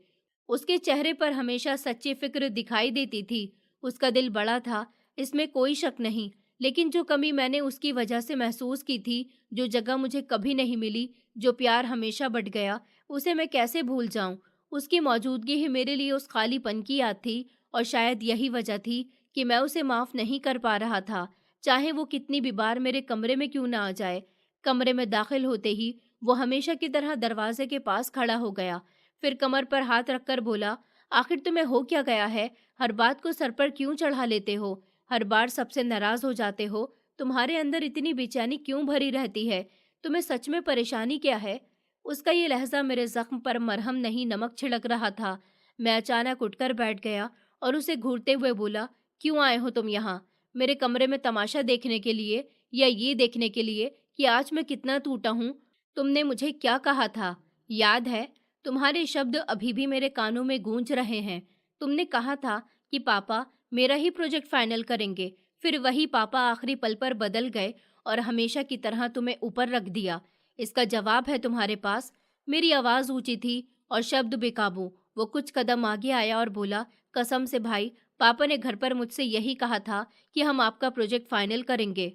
उसके चेहरे पर हमेशा सच्ची फिक्र दिखाई देती थी। उसका दिल बड़ा था, इसमें कोई शक नहीं, लेकिन जो कमी मैंने उसकी वजह से महसूस की थी, जो जगह मुझे कभी नहीं मिली, जो प्यार हमेशा बट गया, उसे मैं कैसे भूल जाऊं? उसकी मौजूदगी ही मेरे लिए उस खालीपन की याद थी, और शायद यही वजह थी कि मैं उसे माफ नहीं कर पा रहा था, चाहे वो कितनी भी बार मेरे कमरे में क्यों ना आ जाए। कमरे में दाखिल होते ही वो हमेशा की तरह दरवाजे के पास खड़ा हो गया, फिर कमर पर हाथ रखकर बोला, आखिर तुम्हें हो क्या गया है? हर बात को सर पर क्यों चढ़ा लेते हो? हर बार सबसे नाराज हो जाते हो? तुम्हारे अंदर इतनी बेचैनी क्यों भरी रहती है? तुम्हें सच में परेशानी क्या है? उसका ये लहजा मेरे जख्म पर मरहम नहीं नमक छिड़क रहा था। मैं अचानक उठकर बैठ गया और उसे घूरते हुए बोला, क्यों आए हो तुम यहाँ? मेरे कमरे में तमाशा देखने के लिए, या ये देखने के लिए कि आज मैं कितना टूटा हूँ? तुमने मुझे क्या कहा था, याद है? तुम्हारे शब्द अभी भी मेरे कानों में गूंज रहे हैं। तुमने कहा था कि पापा मेरा ही प्रोजेक्ट फाइनल करेंगे, फिर वही पापा आखिरी पल पर बदल गए और हमेशा की तरह तुम्हें ऊपर रख दिया। इसका जवाब है तुम्हारे पास? मेरी आवाज़ ऊंची थी और शब्द बेकाबू। वो कुछ कदम आगे आया और बोला, कसम से भाई, पापा ने घर पर मुझसे यही कहा था कि हम आपका प्रोजेक्ट फाइनल करेंगे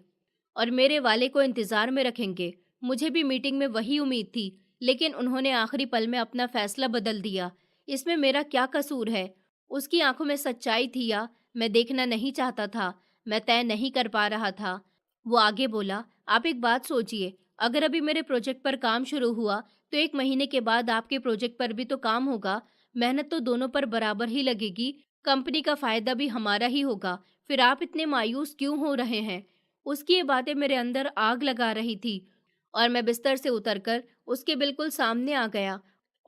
और मेरे वाले को इंतज़ार में रखेंगे। मुझे भी मीटिंग में वही उम्मीद थी, लेकिन उन्होंने आखिरी पल में अपना फैसला बदल दिया। इसमें मेरा क्या कसूर है? उसकी आंखों में सच्चाई थी या मैं देखना नहीं चाहता था? मैं तय नहीं कर पा रहा था। वो आगे बोला, आप एक बात सोचिए, अगर अभी मेरे प्रोजेक्ट पर काम शुरू हुआ तो 1 महीने के बाद आपके प्रोजेक्ट पर भी तो काम होगा। मेहनत तो दोनों पर बराबर ही लगेगी, कंपनी का फायदा भी हमारा ही होगा। फिर आप इतने मायूस क्यों हो रहे हैं? उसकी ये बातें मेरे अंदर आग लगा रही थी और मैं बिस्तर से उतरकर उसके बिल्कुल सामने आ गया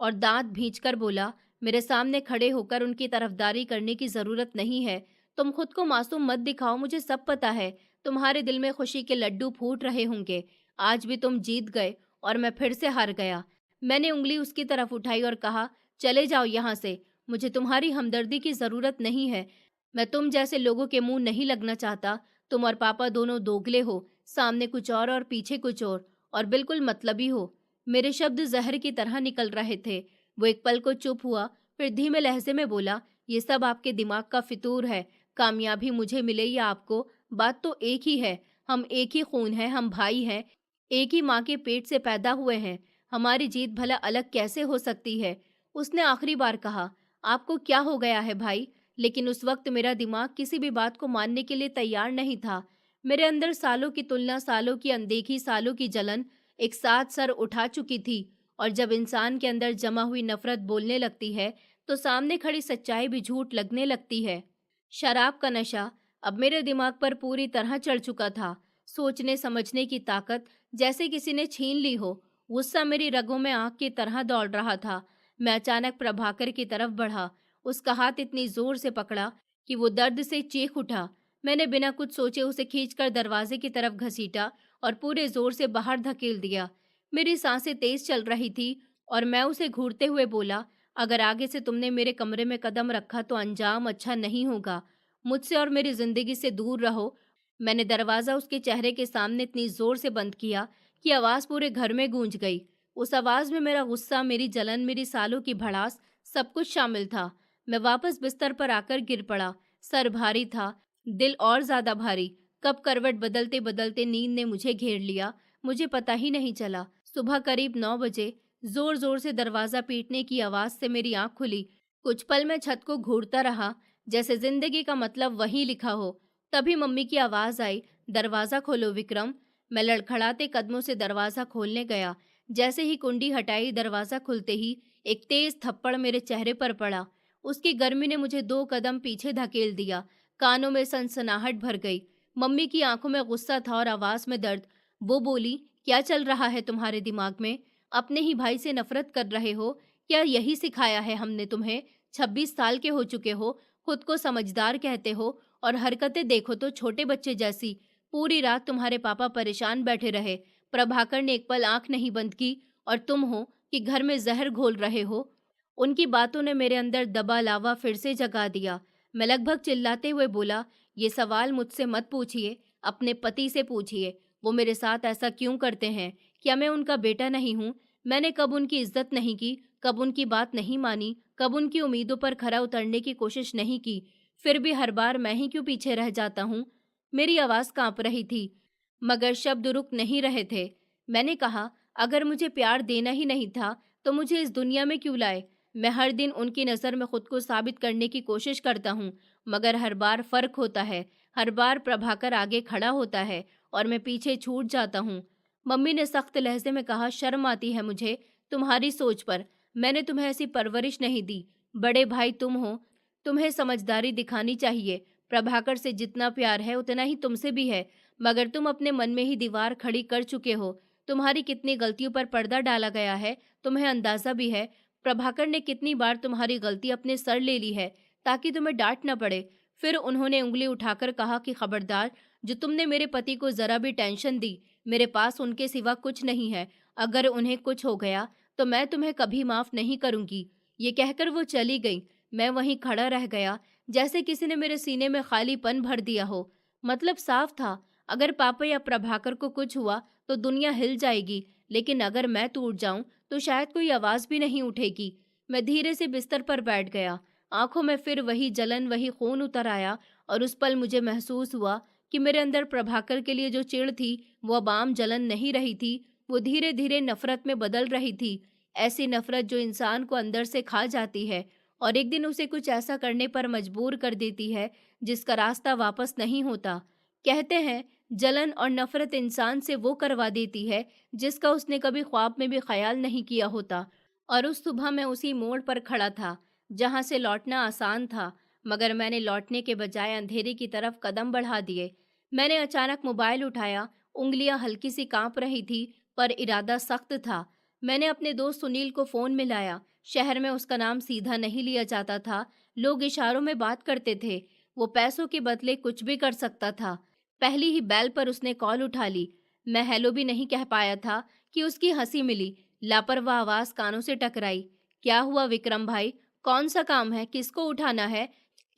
और दांत भींचकर बोला, मेरे सामने खड़े होकर उनकी तरफदारी करने की जरूरत नहीं है। तुम खुद को मासूम मत दिखाओ, मुझे सब पता है। तुम्हारे दिल में खुशी के लड्डू फूट रहे होंगे। आज भी तुम जीत गए और मैं फिर से हार गया। मैंने उंगली उसकी तरफ उठाई और कहा, चले जाओ यहाँ से। मुझे तुम्हारी हमदर्दी की जरूरत नहीं है। मैं तुम जैसे लोगों के मुंह नहीं लगना चाहता। तुम और पापा दोनों दोगले हो, सामने कुछ और पीछे कुछ और बिल्कुल मतलबी हो। मेरे शब्द जहर की तरह निकल रहे थे। वो एक पल को चुप हुआ, फिर धीमे लहजे में बोला, ये सब आपके दिमाग का फितूर है। कामयाबी मुझे मिले या आपको, बात तो एक ही है। हम एक ही खून हैं, हम भाई हैं, एक ही माँ के पेट से पैदा हुए हैं। हमारी जीत भला अलग कैसे हो सकती है? उसने आखिरी बार कहा, आपको क्या हो गया है भाई? लेकिन उस वक्त मेरा दिमाग किसी भी बात को मानने के लिए तैयार नहीं था। मेरे अंदर सालों की तुलना, सालों की अनदेखी, सालों की जलन एक साथ सर उठा चुकी थी। और जब इंसान के अंदर जमा हुई नफरत बोलने लगती है तो सामने खड़ी सच्चाई भी झूठ लगने लगती है। शराब का नशा अब मेरे दिमाग पर पूरी तरह चढ़ चुका था। सोचने समझने की ताकत जैसे किसी ने छीन ली हो। गुस्सा मेरी रगों में आग की तरह दौड़ रहा था। मैं अचानक प्रभाकर की तरफ बढ़ा। उसका हाथ इतनी जोर से पकड़ा कि वो दर्द से चीख उठा। मैंने बिना कुछ सोचे उसे खींचकर दरवाजे की तरफ घसीटा और पूरे जोर से बाहर धकेल दिया। मेरी सांसें तेज चल रही थी और मैं उसे घूरते हुए बोला, अगर आगे से तुमने मेरे कमरे में कदम रखा तो अंजाम अच्छा नहीं होगा। मुझसे और मेरी जिंदगी से दूर रहो। मैंने दरवाजा उसके चेहरे के सामने इतनी जोर से बंद किया कि आवाज पूरे घर में गूंज गई। उस आवाज में मेरा गुस्सा, मेरी जलन, मेरी सालों की भड़ास, सब कुछ शामिल था। मैं वापस बिस्तर पर आकर गिर पड़ा। सर भारी था, दिल और ज्यादा भारी। कब करवट बदलते बदलते नींद ने मुझे घेर लिया, मुझे पता ही नहीं चला। सुबह करीब 9 बजे जोर जोर से दरवाजा पीटने की आवाज से मेरी आंख खुली। कुछ पल मैं छत को घूरता रहा, जैसे जिंदगी का मतलब वहीं लिखा हो। तभी मम्मी की आवाज आई, दरवाजा खोलो विक्रम। मैं लड़खड़ाते कदमों से दरवाजा खोलने गया। जैसे ही कुंडी हटाई, दरवाजा खुलते ही एक तेज थप्पड़ मेरे चेहरे पर पड़ा। उसकी गर्मी ने मुझे 2 कदम पीछे धकेल दिया। कानों में सनसनाहट भर गई। मम्मी की आंखों में गुस्सा था और आवाज में दर्द। वो बोली, क्या चल रहा है तुम्हारे दिमाग में? अपने ही भाई से नफरत कर रहे हो? क्या यही सिखाया है हमने तुम्हें? 26 साल के हो चुके हो, खुद को समझदार कहते हो और हरकतें देखो तो छोटे बच्चे जैसी। पूरी रात तुम्हारे पापा परेशान बैठे रहे, प्रभाकर ने एक पल आंख नहीं बंद की, और तुम हो कि घर में जहर घोल रहे हो। उनकी बातों ने मेरे अंदर दबा लावा फिर से जगा दिया। मैं लगभग चिल्लाते हुए बोला, ये सवाल मुझसे मत पूछिए, अपने पति से पूछिए। वो मेरे साथ ऐसा क्यों करते हैं? क्या मैं उनका बेटा नहीं हूँ? मैंने कब उनकी इज्जत नहीं की, कब उनकी बात नहीं मानी, कब उनकी उम्मीदों पर खरा उतरने की कोशिश नहीं की? फिर भी हर बार मैं ही क्यों पीछे रह जाता हूँ? मेरी आवाज कांप रही थी, मगर शब्द रुक नहीं रहे थे। मैंने कहा, अगर मुझे प्यार देना ही नहीं था तो मुझे इस दुनिया में क्यों लाए? मैं हर दिन उनकी नज़र में खुद को साबित करने की कोशिश करता हूँ, मगर हर बार फर्क होता है। हर बार प्रभाकर आगे खड़ा होता है और मैं पीछे छूट जाता हूँ। मम्मी ने सख्त लहजे में कहा, शर्म आती है मुझे तुम्हारी सोच पर। मैंने तुम्हें ऐसी परवरिश नहीं दी। बड़े भाई तुम हो, तुम्हें समझदारी दिखानी चाहिए। प्रभाकर से जितना प्यार है उतना ही तुमसे भी है, मगर तुम अपने मन में ही दीवार खड़ी कर चुके हो। तुम्हारी कितनी गलतियों पर पर्दा डाला गया है तुम्हें अंदाजा भी है। प्रभाकर ने कितनी बार तुम्हारी गलती अपने सर ले ली है ताकि तुम्हें डांट न पड़े। फिर उन्होंने उंगली उठाकर कहा कि खबरदार, जो तुमने मेरे पति को जरा भी टेंशन दी, मेरे पास उनके सिवा कुछ नहीं है। अगर उन्हें कुछ हो गया तो मैं तुम्हें कभी माफ नहीं करूंगी। ये कहकर वो चली गई। मैं वहीं खड़ा रह गया, जैसे किसी ने मेरे सीने में खालीपन भर दिया हो। मतलब साफ था, अगर पापा या प्रभाकर को कुछ हुआ तो दुनिया हिल जाएगी, लेकिन अगर मैं टूट जाऊं तो शायद कोई आवाज भी नहीं उठेगी। मैं धीरे से बिस्तर पर बैठ गया। आंखों में फिर वही जलन, वही खून उतर आया और उस पल मुझे महसूस हुआ कि मेरे अंदर प्रभाकर के लिए जो चिढ़ थी वो अब आम जलन नहीं रही थी, वो धीरे धीरे नफरत में बदल रही थी। ऐसी नफरत जो इंसान को अंदर से खा जाती है और एक दिन उसे कुछ ऐसा करने पर मजबूर कर देती है जिसका रास्ता वापस नहीं होता। कहते हैं जलन और नफरत इंसान से वो करवा देती है जिसका उसने कभी ख्वाब में भी ख्याल नहीं किया होता। और उस सुबह मैं उसी मोड़ पर खड़ा था जहां से लौटना आसान था, मगर मैंने लौटने के बजाय अंधेरे की तरफ कदम बढ़ा दिए। मैंने अचानक मोबाइल उठाया। उंगलियां हल्की सी कांप रही थी, पर इरादा सख्त था। मैंने अपने दोस्त सुनील को फोन मिलाया। शहर में उसका नाम सीधा नहीं लिया जाता था, लोग इशारों में बात करते थे। वो पैसों के बदले कुछ भी कर सकता था। पहली ही बैल पर उसने कॉल उठा ली। मैं हेलो भी नहीं कह पाया था कि उसकी हंसी मिली। लापरवाह आवाज कानों से टकराई। क्या हुआ विक्रम भाई? कौन सा काम है? किसको उठाना है?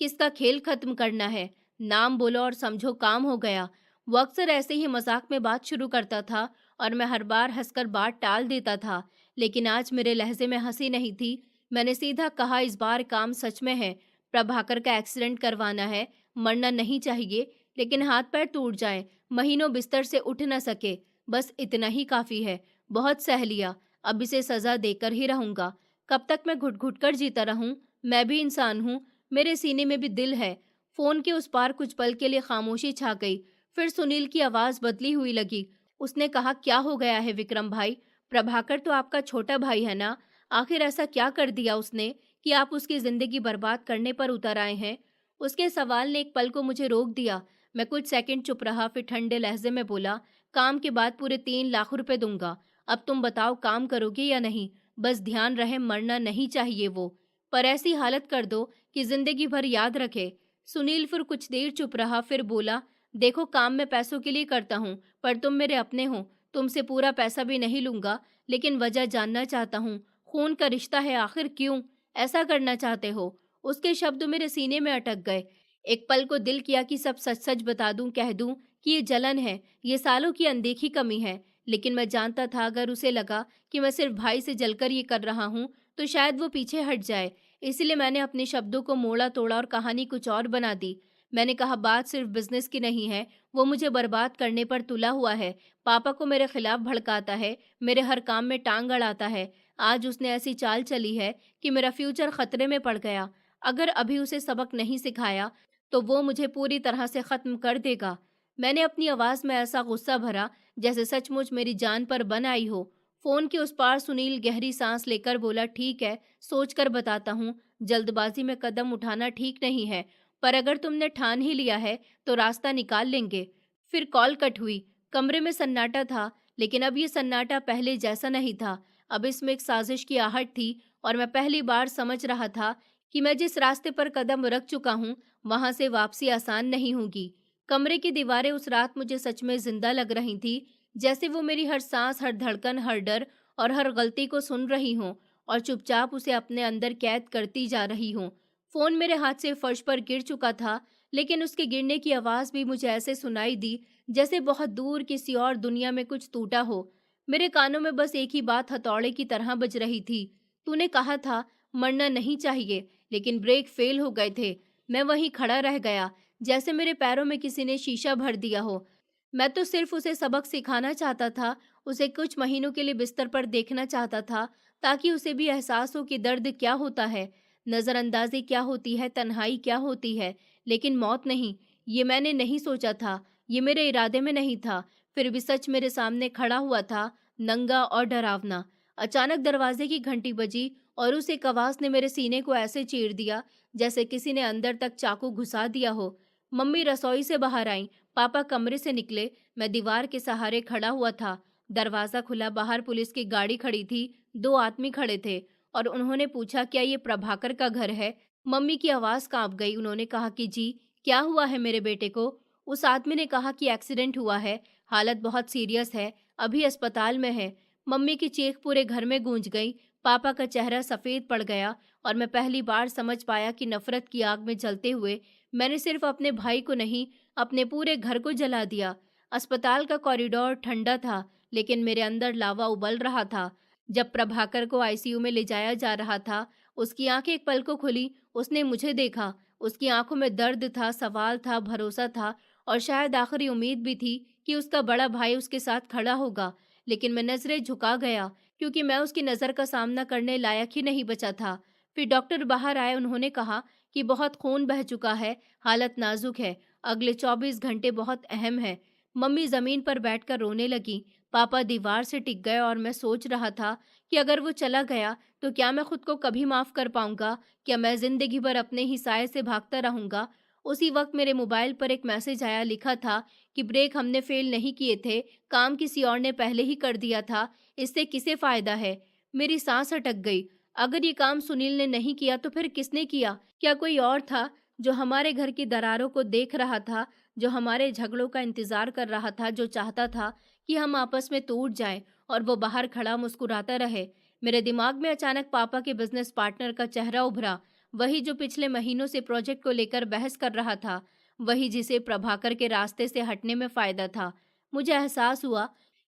किसका खेल खत्म करना है? नाम बोलो और समझो काम हो गया। वो अक्सर ऐसे ही मजाक में बात शुरू करता था और मैं हर बार हंसकर बात टाल देता था, लेकिन आज मेरे लहजे में हंसी नहीं थी। मैंने सीधा कहा, इस बार काम सच में है। प्रभाकर का एक्सीडेंट करवाना है। मरना नहीं चाहिए, लेकिन हाथ पैर टूट जाए, महीनों बिस्तर से उठ न सके, बस इतना ही काफी है। बहुत सह लिया, अब इसे सजा देकर ही रहूंगा। कब तक मैं घुट घुट कर जीता रहूं? मैं भी इंसान हूं, मेरे सीने में भी दिल है। फोन के उस पार कुछ पल के लिए खामोशी छा गई। फिर सुनील की आवाज बदली हुई लगी। उसने कहा, क्या हो गया है विक्रम भाई? प्रभाकर तो आपका छोटा भाई है ना? आखिर ऐसा क्या कर दिया उसने कि आप उसकी जिंदगी बर्बाद करने पर उतर आए हैं? उसके सवाल ने एक पल को मुझे रोक दिया। मैं कुछ सेकंड चुप रहा, फिर ठंडे लहजे में बोला, काम के बाद पूरे 3 लाख रुपए दूंगा। अब तुम बताओ, काम करोगे या नहीं? बस ध्यान रहे, मरना नहीं चाहिए वो, पर ऐसी हालत कर दो कि जिंदगी भर याद रखे। सुनील फिर कुछ देर चुप रहा, फिर बोला, देखो काम मैं पैसों के लिए करता हूँ, पर तुम मेरे अपने हो। तुमसे पूरा पैसा भी नहीं लूंगा, लेकिन वजह जानना चाहता हूँ। खून का रिश्ता है, आखिर क्यों ऐसा करना चाहते हो? उसके शब्द मेरे सीने में अटक गए। एक पल को दिल किया कि सब सच सच बता दूं, कह दूं कि ये जलन है, ये सालों की अनदेखी कमी है। लेकिन मैं जानता था अगर उसे लगा कि मैं सिर्फ भाई से जलकर ये कर रहा हूँ तो शायद वो पीछे हट जाए। इसलिए मैंने अपने शब्दों को मोड़ा तोड़ा और कहानी कुछ और बना दी। मैंने कहा, बात सिर्फ बिजनेस की नहीं है, वो मुझे बर्बाद करने पर तुला हुआ है। पापा को मेरे खिलाफ भड़काता है, मेरे हर काम में टांग अड़ाता है। आज उसने ऐसी चाल चली है कि मेरा फ्यूचर खतरे में पड़ गया। अगर अभी उसे सबक नहीं सिखाया तो वो मुझे पूरी तरह से खत्म कर देगा। मैंने अपनी आवाज में ऐसा गुस्सा भरा जैसे सचमुच मेरी जान पर बन आई हो। फोन के उस पार सुनील गहरी सांस लेकर बोला, ठीक है, सोच कर बताता हूँ। जल्दबाजी में कदम उठाना ठीक नहीं है, पर अगर तुमने ठान ही लिया है तो रास्ता निकाल लेंगे। फिर कॉल कट हुई। कमरे में सन्नाटा था, लेकिन अब ये सन्नाटा पहले जैसा नहीं था। अब इसमें एक साजिश की आहट थी और मैं पहली बार समझ रहा था कि मैं जिस रास्ते पर कदम रख चुका हूँ वहां से वापसी आसान नहीं होगी। कमरे की दीवारें उस रात मुझे सच में जिंदा लग रही थी, जैसे वो मेरी हर सांस, हर धड़कन, हर डर और हर गलती को सुन रही हों और चुपचाप उसे अपने अंदर कैद करती जा रही हों। फोन मेरे हाथ से फर्श पर गिर चुका था, लेकिन उसके गिरने की आवाज भी मुझे ऐसे सुनाई दी जैसे बहुत दूर किसी और दुनिया में कुछ टूटा हो। मेरे कानों में बस एक ही बात हथौड़े की तरह बज रही थी, तूने कहा था मरना नहीं चाहिए, लेकिन ब्रेक फेल हो गए थे। मैं वहीं खड़ा रह गया, जैसे मेरे पैरों में किसी ने शीशा भर दिया हो। मैं तो सिर्फ उसे सबक सिखाना चाहता था, उसे कुछ महीनों के लिए बिस्तर पर देखना चाहता था, ताकि उसे भी एहसास हो कि दर्द क्या होता है, नजरअंदाजी क्या होती है, तन्हाई क्या होती है, लेकिन मौत नहीं। ये मैंने नहीं सोचा था, ये मेरे इरादे में नहीं था। फिर भी सच मेरे सामने खड़ा हुआ था, नंगा और डरावना। अचानक दरवाजे की घंटी बजी और उस एक आवाज ने मेरे सीने को ऐसे चीर दिया जैसे किसी ने अंदर तक चाकू घुसा दिया हो। मम्मी रसोई से बाहर आई, पापा कमरे से निकले। मैं दीवार के सहारे खड़ा हुआ था। दरवाजा खुला, बाहर पुलिस की गाड़ी खड़ी थी, 2 आदमी खड़े थे और उन्होंने पूछा, क्या ये प्रभाकर का घर है? मम्मी की आवाज कांप गई। उन्होंने कहा कि जी। क्या हुआ है मेरे बेटे को? उस आदमी ने कहा कि एक्सीडेंट हुआ है, हालत बहुत सीरियस है, अभी अस्पताल में है। मम्मी की चीख पूरे घर में गूंज गई। पापा का चेहरा सफेद पड़ गया और मैं पहली बार समझ पाया कि नफरत की आग में जलते हुए मैंने सिर्फ अपने भाई को नहीं, अपने पूरे घर को जला दिया। अस्पताल का कॉरिडोर ठंडा था, लेकिन मेरे अंदर लावा उबल रहा था। जब प्रभाकर को आईसीयू में ले जाया जा रहा था, उसकी आंखें एक पल को खुली। उसने मुझे देखा। उसकी आंखों में दर्द था, सवाल था, भरोसा था और शायद आखिरी उम्मीद भी थी कि उसका बड़ा भाई उसके साथ खड़ा होगा। लेकिन मैं नजरें झुका गया क्योंकि मैं उसकी नज़र का सामना करने लायक ही नहीं बचा था। फिर डॉक्टर बाहर आए। उन्होंने कहा कि बहुत खून बह चुका है, हालत नाजुक है, अगले 24 घंटे बहुत अहम है। मम्मी ज़मीन पर बैठकर रोने लगी। पापा दीवार से टिक गए और मैं सोच रहा था कि अगर वो चला गया तो क्या मैं खुद को कभी माफ़ कर पाऊंगा? क्या मैं ज़िंदगी भर अपने ही साये से भागता रहूंगा? उसी वक्त मेरे मोबाइल पर एक मैसेज आया। लिखा था कि ब्रेक हमने फेल नहीं किए थे, काम किसी और ने पहले ही कर दिया था, इससे किसे फ़ायदा है? मेरी सांस अटक गई। अगर ये काम सुनील ने नहीं किया तो फिर किसने किया? क्या कोई और था जो हमारे घर की दरारों को देख रहा था, जो हमारे झगड़ों का इंतजार कर रहा था, जो चाहता था कि हम आपस में टूट जाएं और वो बाहर खड़ा मुस्कुराता रहे? मेरे दिमाग में अचानक पापा के बिजनेस पार्टनर का चेहरा उभरा, वही जो पिछले महीनों से प्रोजेक्ट को लेकर बहस कर रहा था, वही जिसे प्रभाकर के रास्ते से हटने में फायदा था। मुझे एहसास हुआ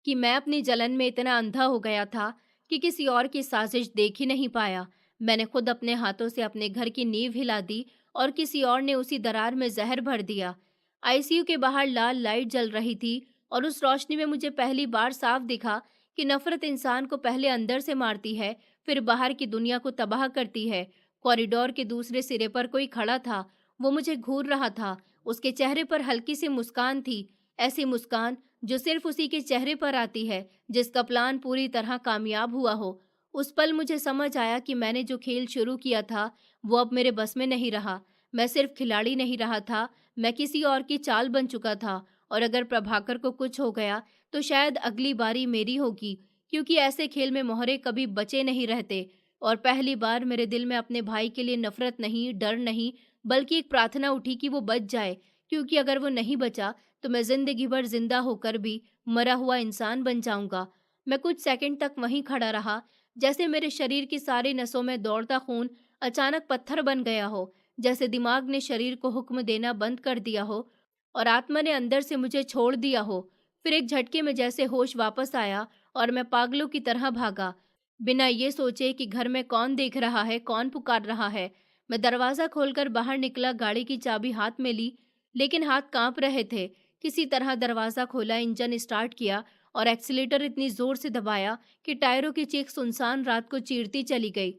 कि मैं अपनी जलन में इतना अंधा हो गया था कि किसी और की साजिश देख ही नहीं पाया। मैंने खुद अपने हाथों से अपने घर की नींव हिला दी और किसी और ने उसी दरार में जहर भर दिया। आईसीयू के बाहर लाल लाइट जल रही थी और उस रोशनी में मुझे पहली बार साफ दिखा कि नफरत इंसान को पहले अंदर से मारती है, फिर बाहर की दुनिया को तबाह करती है। कॉरिडोर के दूसरे सिरे पर कोई खड़ा था। वो मुझे घूर रहा था। उसके चेहरे पर हल्की सी मुस्कान थी, ऐसी मुस्कान जो सिर्फ उसी के चेहरे पर आती है जिसका प्लान पूरी तरह कामयाब हुआ हो। उस पल मुझे समझ आया कि मैंने जो खेल शुरू किया था वो अब मेरे बस में नहीं रहा। मैं सिर्फ खिलाड़ी नहीं रहा था, मैं किसी और की चाल बन चुका था। और अगर प्रभाकर को कुछ हो गया तो शायद अगली बारी मेरी होगी, क्योंकि ऐसे खेल में मोहरे कभी बचे नहीं रहते। और पहली बार मेरे दिल में अपने भाई के लिए नफरत नहीं, डर नहीं, बल्कि एक प्रार्थना उठी कि वो बच जाए, क्योंकि अगर वो नहीं बचा तो मैं जिंदगी भर जिंदा होकर भी मरा हुआ इंसान बन जाऊंगा। मैं कुछ सेकंड तक वहीं खड़ा रहा, जैसे मेरे शरीर की सारी नसों में दौड़ता खून अचानक पत्थर बन गया हो, जैसे दिमाग ने शरीर को हुक्म देना बंद कर दिया हो और आत्मा ने अंदर से मुझे छोड़ दिया हो। फिर एक झटके में जैसे होश वापस आया और मैं पागलों की तरह भागा, बिना ये सोचे कि घर में कौन देख रहा है, कौन पुकार रहा है। मैं दरवाज़ा खोलकर बाहर निकला, गाड़ी की चाबी हाथ में ली, लेकिन हाथ कांप रहे थे। किसी तरह दरवाज़ा खोला, इंजन स्टार्ट किया और एक्सीलेटर इतनी ज़ोर से दबाया कि टायरों की चीख सुनसान रात को चीरती चली गई।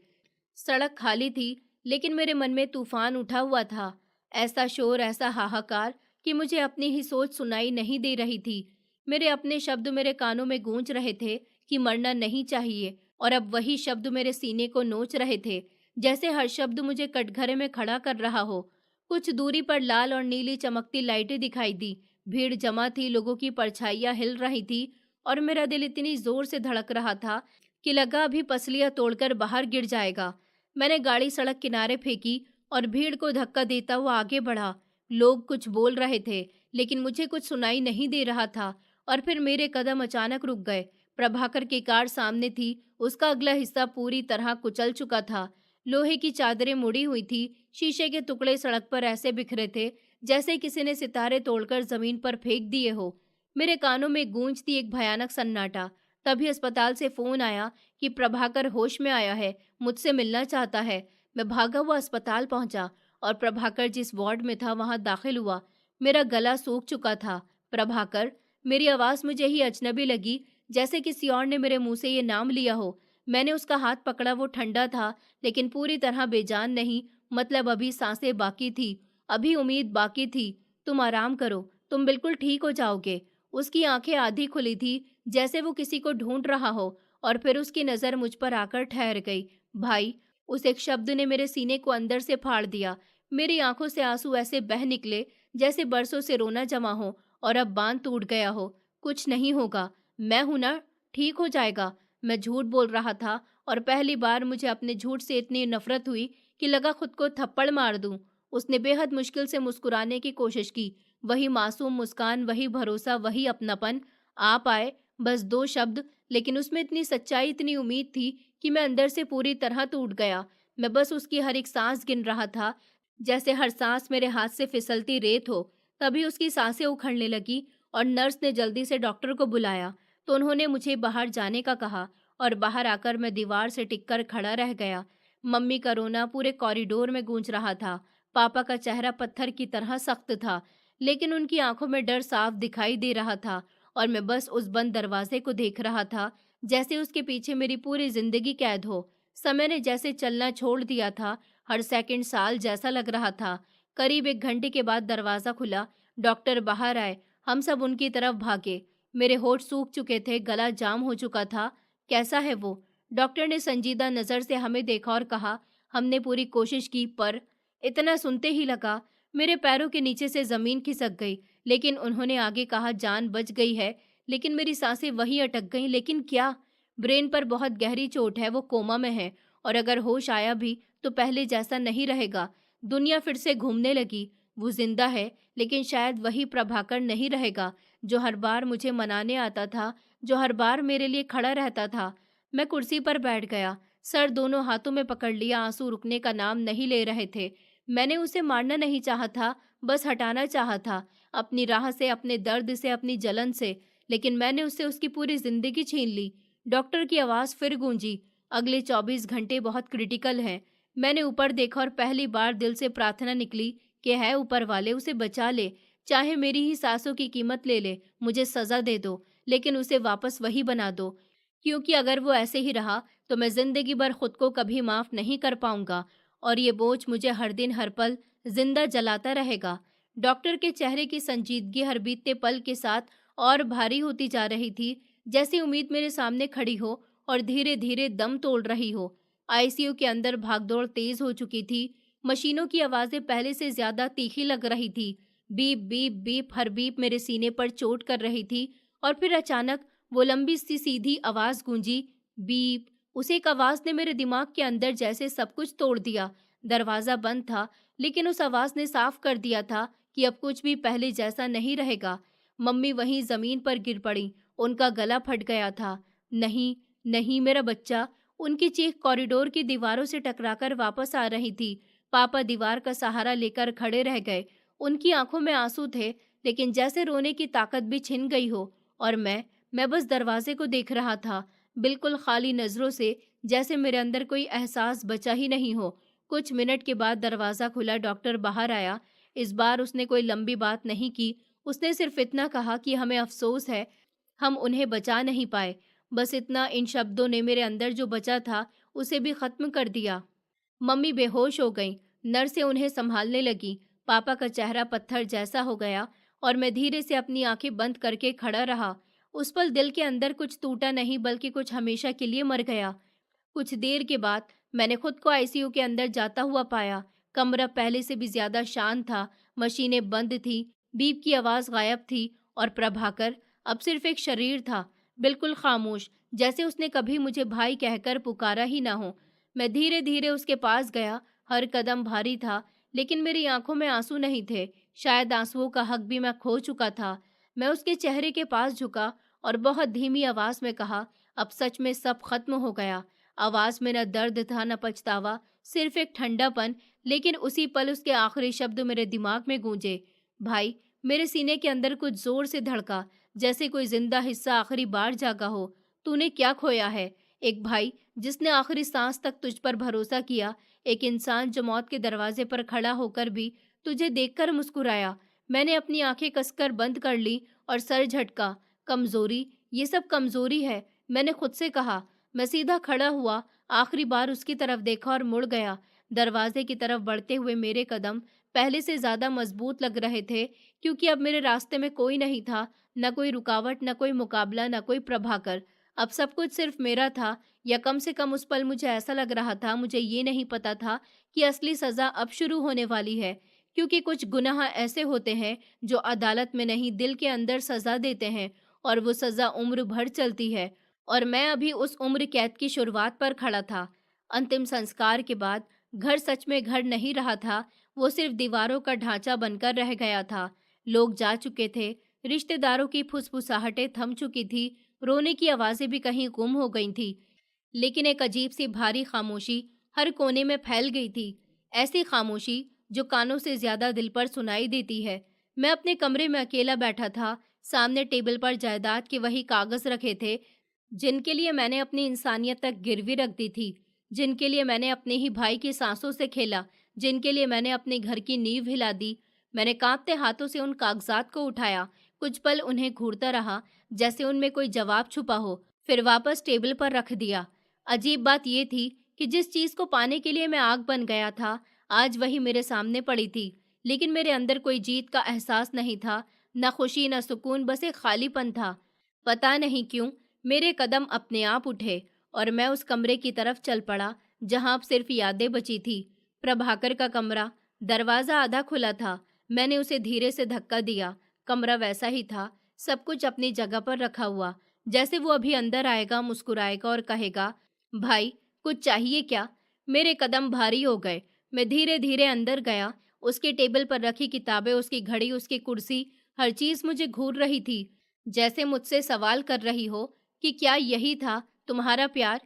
सड़क खाली थी, लेकिन मेरे मन में तूफान उठा हुआ था। ऐसा शोर, ऐसा हाहाकार कि मुझे अपनी ही सोच सुनाई नहीं दे रही थी। मेरे अपने शब्द मेरे कानों में गूंज रहे थे कि मरना नहीं चाहिए, और अब वही शब्द मेरे सीने को नोच रहे थे, जैसे हर शब्द मुझे कटघरे में खड़ा कर रहा हो। कुछ दूरी पर लाल और नीली चमकती लाइटें दिखाई दी। भीड़ जमा थी, लोगों की परछाइयां हिल रही थी और मेरा दिल इतनी जोर से धड़क रहा था कि लगा अभी पसलियां तोड़कर बाहर गिर जाएगा। मैंने गाड़ी सड़क किनारे फेंकी और भीड़ को धक्का देता हुआ आगे बढ़ा। लोग कुछ बोल रहे थे, लेकिन मुझे कुछ सुनाई नहीं दे रहा था। और फिर मेरे कदम अचानक रुक गए। प्रभाकर की कार सामने थी, उसका अगला हिस्सा पूरी तरह कुचल चुका था। लोहे की चादरें मुड़ी हुई थी, शीशे के टुकड़े सड़क पर ऐसे बिखरे थे जैसे किसी ने सितारे तोड़कर जमीन पर फेंक दिए हो। मेरे कानों में गूंजती एक भयानक सन्नाटा। तभी अस्पताल से फोन आया कि प्रभाकर होश में आया है, मुझसे मिलना चाहता है। मैं भागा हुआ अस्पताल पहुंचा और प्रभाकर जिस वार्ड में था वहां दाखिल हुआ। मेरा गला सूख चुका था। प्रभाकर, मेरी आवाज मुझे ही अजनबी लगी, जैसे किसी और ने मेरे मुंह से ये नाम लिया हो। मैंने उसका हाथ पकड़ा, वो ठंडा था लेकिन पूरी तरह बेजान नहीं। मतलब अभी सांसें बाकी थी, अभी उम्मीद बाकी थी। तुम आराम करो, तुम बिल्कुल ठीक हो जाओगे। उसकी आंखें आधी खुली थी, जैसे वो किसी को ढूंढ रहा हो, और फिर उसकी नजर मुझ पर आकर ठहर गई। भाई, उस एक शब्द ने मेरे सीने को अंदर से फाड़ दिया। मेरी आंखों से आंसू ऐसे बह निकले जैसे बरसों से रोना जमा हो और अब बांध टूट गया हो। कुछ नहीं होगा, मैं हूं ना, ठीक हो जाएगा। मैं झूठ बोल रहा था और पहली बार मुझे अपने झूठ से इतनी नफरत हुई कि लगा खुद को थप्पड़ मार दूं। उसने बेहद मुश्किल से मुस्कुराने की कोशिश की, वही मासूम मुस्कान, वही भरोसा, वही अपनापन। आप आए, बस 2 शब्द, लेकिन उसमें इतनी सच्चाई, इतनी उम्मीद थी कि मैं अंदर से पूरी तरह टूट गया। मैं बस उसकी हर एक सांस गिन रहा था, जैसे हर सांस मेरे हाथ से फिसलती रेत हो। तभी उसकी सांसें उखड़ने लगी और नर्स ने जल्दी से डॉक्टर को बुलाया। तो उन्होंने मुझे बाहर जाने का कहा और बाहर आकर मैं दीवार से टिककर खड़ा रह गया। मम्मी का रोना पूरे कॉरिडोर में गूंज रहा था। पापा का चेहरा पत्थर की तरह सख्त था, लेकिन उनकी आंखों में डर साफ दिखाई दे रहा था। और मैं बस उस बंद दरवाजे को देख रहा था, जैसे उसके पीछे मेरी पूरी जिंदगी कैद हो। समय ने जैसे चलना छोड़ दिया था, हर सेकंड साल जैसा लग रहा था। करीब 1 घंटे के बाद दरवाज़ा खुला, डॉक्टर बाहर आए, हम सब उनकी तरफ भागे। मेरे होठ सूख चुके थे, गला जाम हो चुका था। कैसा है वो? डॉक्टर ने संजीदा नज़र से हमें देखा और कहा, हमने पूरी कोशिश की पर। इतना सुनते ही लगा मेरे पैरों के नीचे से ज़मीन खिसक गई। लेकिन उन्होंने आगे कहा, जान बच गई है। लेकिन मेरी सांसें वहीं अटक गईं। लेकिन क्या? ब्रेन पर बहुत गहरी चोट है, वो कोमा में है, और अगर होश आया भी तो पहले जैसा नहीं रहेगा। दुनिया फिर से घूमने लगी। वो जिंदा है, लेकिन शायद वही प्रभाकर नहीं रहेगा जो हर बार मुझे मनाने आता था, जो हर बार मेरे लिए खड़ा रहता था। मैं कुर्सी पर बैठ गया, सर दोनों हाथों में पकड़ लिया। आंसू रुकने का नाम नहीं ले रहे थे। मैंने उसे मारना नहीं चाहा था, बस हटाना चाहा था, अपनी राह से, अपने दर्द से, अपनी जलन से। लेकिन मैंने उससे उसकी पूरी जिंदगी छीन ली। डॉक्टर की आवाज़ फिर गूंजी, अगले 24 घंटे बहुत क्रिटिकल हैं। मैंने ऊपर देखा और पहली बार दिल से प्रार्थना निकली कि है ऊपर वाले, उसे बचा ले, चाहे मेरी ही सांसों की कीमत ले ले, मुझे सज़ा दे दो, लेकिन उसे वापस वही बना दो। क्योंकि अगर वो ऐसे ही रहा तो मैं ज़िंदगी भर खुद को कभी माफ़ नहीं कर पाऊंगा, और ये बोझ मुझे हर दिन हर पल जिंदा जलाता रहेगा। डॉक्टर के चेहरे की संजीदगी हर बीतते पल के साथ और भारी होती जा रही थी, जैसी उम्मीद मेरे सामने खड़ी हो और धीरे धीरे दम तोड़ रही हो। आईसीयू के अंदर भागदौड़ तेज हो चुकी थी। मशीनों की आवाज़ें पहले से ज़्यादा तीखी लग रही थी। बीप बीप बीप, हर बीप मेरे सीने पर चोट कर रही थी। और फिर अचानक वो लंबी सी सीधी आवाज़ गूंजी, बीप। उस एक आवाज़ ने मेरे दिमाग के अंदर जैसे सब कुछ तोड़ दिया। दरवाज़ा बंद था, लेकिन उस आवाज़ ने साफ कर दिया था कि अब कुछ भी पहले जैसा नहीं रहेगा। मम्मी वहीं ज़मीन पर गिर पड़ी, उनका गला फट गया था। नहीं, नहीं मेरा बच्चा। उनकी चीख कॉरिडोर की दीवारों से टकराकर वापस आ रही थी। पापा दीवार का सहारा लेकर खड़े रह गए। उनकी आंखों में आंसू थे, लेकिन जैसे रोने की ताकत भी छिन गई हो। और मैं बस दरवाजे को देख रहा था, बिल्कुल खाली नज़रों से, जैसे मेरे अंदर कोई एहसास बचा ही नहीं हो। कुछ मिनट के बाद दरवाज़ा खुला, डॉक्टर बाहर आया। इस बार उसने कोई लंबी बात नहीं की, उसने सिर्फ इतना कहा कि हमें अफसोस है, हम उन्हें बचा नहीं पाए। बस इतना। इन शब्दों ने मेरे अंदर जो बचा था उसे भी ख़त्म कर दिया। मम्मी बेहोश हो गईं, नर्सें उन्हें संभालने लगीं। पापा का चेहरा पत्थर जैसा हो गया और मैं धीरे से अपनी आंखें बंद करके खड़ा रहा। उस पल दिल के अंदर कुछ टूटा नहीं, बल्कि कुछ हमेशा के लिए मर गया। कुछ देर के बाद मैंने खुद को आईसीयू के अंदर जाता हुआ पाया। कमरा पहले से भी ज्यादा शांत था, मशीनें बंद थीं, बीप की आवाज़ गायब थी, और प्रभाकर अब सिर्फ एक शरीर था, बिल्कुल खामोश, जैसे उसने कभी मुझे भाई कहकर पुकारा ही ना हो। मैं धीरे धीरे उसके पास गया। हर कदम भारी था, लेकिन मेरी आंखों में आंसू नहीं थे। शायद आंसुओं का हक भी मैं खो चुका था। मैं उसके चेहरे के पास झुका और बहुत धीमी आवाज में कहा, अब सच में सब खत्म हो गया। आवाज में न दर्द था, न पछतावा, सिर्फ एक ठंडापन। लेकिन उसी पल उसके आखिरी शब्द मेरे दिमाग में गूंजे, भाई। मेरे सीने के अंदर कुछ जोर से धड़का, जैसे कोई जिंदा हिस्सा आखिरी बार जागा हो। तूने क्या खोया है? एक भाई जिसने आखिरी सांस तक तुझ पर भरोसा किया, एक इंसान जो मौत के दरवाजे पर खड़ा होकर भी तुझे देखकर मुस्कुराया। मैंने अपनी आंखें कसकर बंद कर ली और सर झटका। कमजोरी, ये सब कमजोरी है, मैंने खुद से कहा। मैं सीधा खड़ा हुआ, आखिरी बार उसकी तरफ देखा और मुड़ गया। दरवाजे की तरफ बढ़ते हुए मेरे कदम पहले से ज्यादा मजबूत लग रहे थे, क्योंकि अब मेरे रास्ते में कोई नहीं था, न कोई रुकावट, न कोई मुकाबला, न कोई प्रभाकर। अब सब कुछ सिर्फ मेरा था, या कम से कम उस पल मुझे ऐसा लग रहा था। मुझे ये नहीं पता था कि असली सजा अब शुरू होने वाली है, क्योंकि कुछ गुनाह ऐसे होते हैं जो अदालत में नहीं, दिल के अंदर सजा देते हैं, और वो सजा उम्र भर चलती है। और मैं अभी उस उम्र कैद की शुरुआत पर खड़ा था। अंतिम संस्कार के बाद घर सच में घर नहीं रहा था, वो सिर्फ दीवारों का ढांचा बनकर रह गया था। लोग जा चुके थे, रिश्तेदारों की फुसफुसाहटें थम चुकी थी, रोने की आवाजें भी कहीं गुम हो गई थी, लेकिन एक अजीब सी भारी खामोशी हर कोने में फैल गई थी। ऐसी खामोशी जो कानों से ज्यादा दिल पर सुनाई देती है। मैं अपने कमरे में अकेला बैठा था। सामने टेबल पर जायदाद के वही कागज रखे थे जिनके लिए मैंने अपनी इंसानियत तक गिरवी रख दी थी, जिनके लिए मैंने अपने ही भाई की सांसों से खेला, जिनके लिए मैंने अपने घर की नींव हिला दी। मैंने कांपते हाथों से उन कागजात को उठाया, कुछ पल उन्हें घूरता रहा, जैसे उनमें कोई जवाब छुपा हो, फिर वापस टेबल पर रख दिया। अजीब बात यह थी कि जिस चीज को पाने के लिए मैं आग बन गया था, आज वही मेरे सामने पड़ी थी, लेकिन मेरे अंदर कोई जीत का एहसास नहीं था, न खुशी न सुकून, बस एक खालीपन था। पता नहीं क्यों मेरे कदम अपने आप उठे और मैं उस कमरे की तरफ चल पड़ा जहां अब सिर्फ यादें बची थी। प्रभाकर का कमरा। दरवाजा आधा खुला था। मैंने उसे धीरे से धक्का दिया। कमरा वैसा ही था, सब कुछ अपनी जगह पर रखा हुआ, जैसे वो अभी अंदर आएगा, मुस्कुराएगा और कहेगा, भाई कुछ चाहिए क्या? मेरे कदम भारी हो गए। मैं धीरे धीरे अंदर गया। उसके टेबल पर रखी किताबें, उसकी घड़ी, उसकी कुर्सी, हर चीज मुझे घूर रही थी, जैसे मुझसे सवाल कर रही हो कि क्या यही था तुम्हारा प्यार?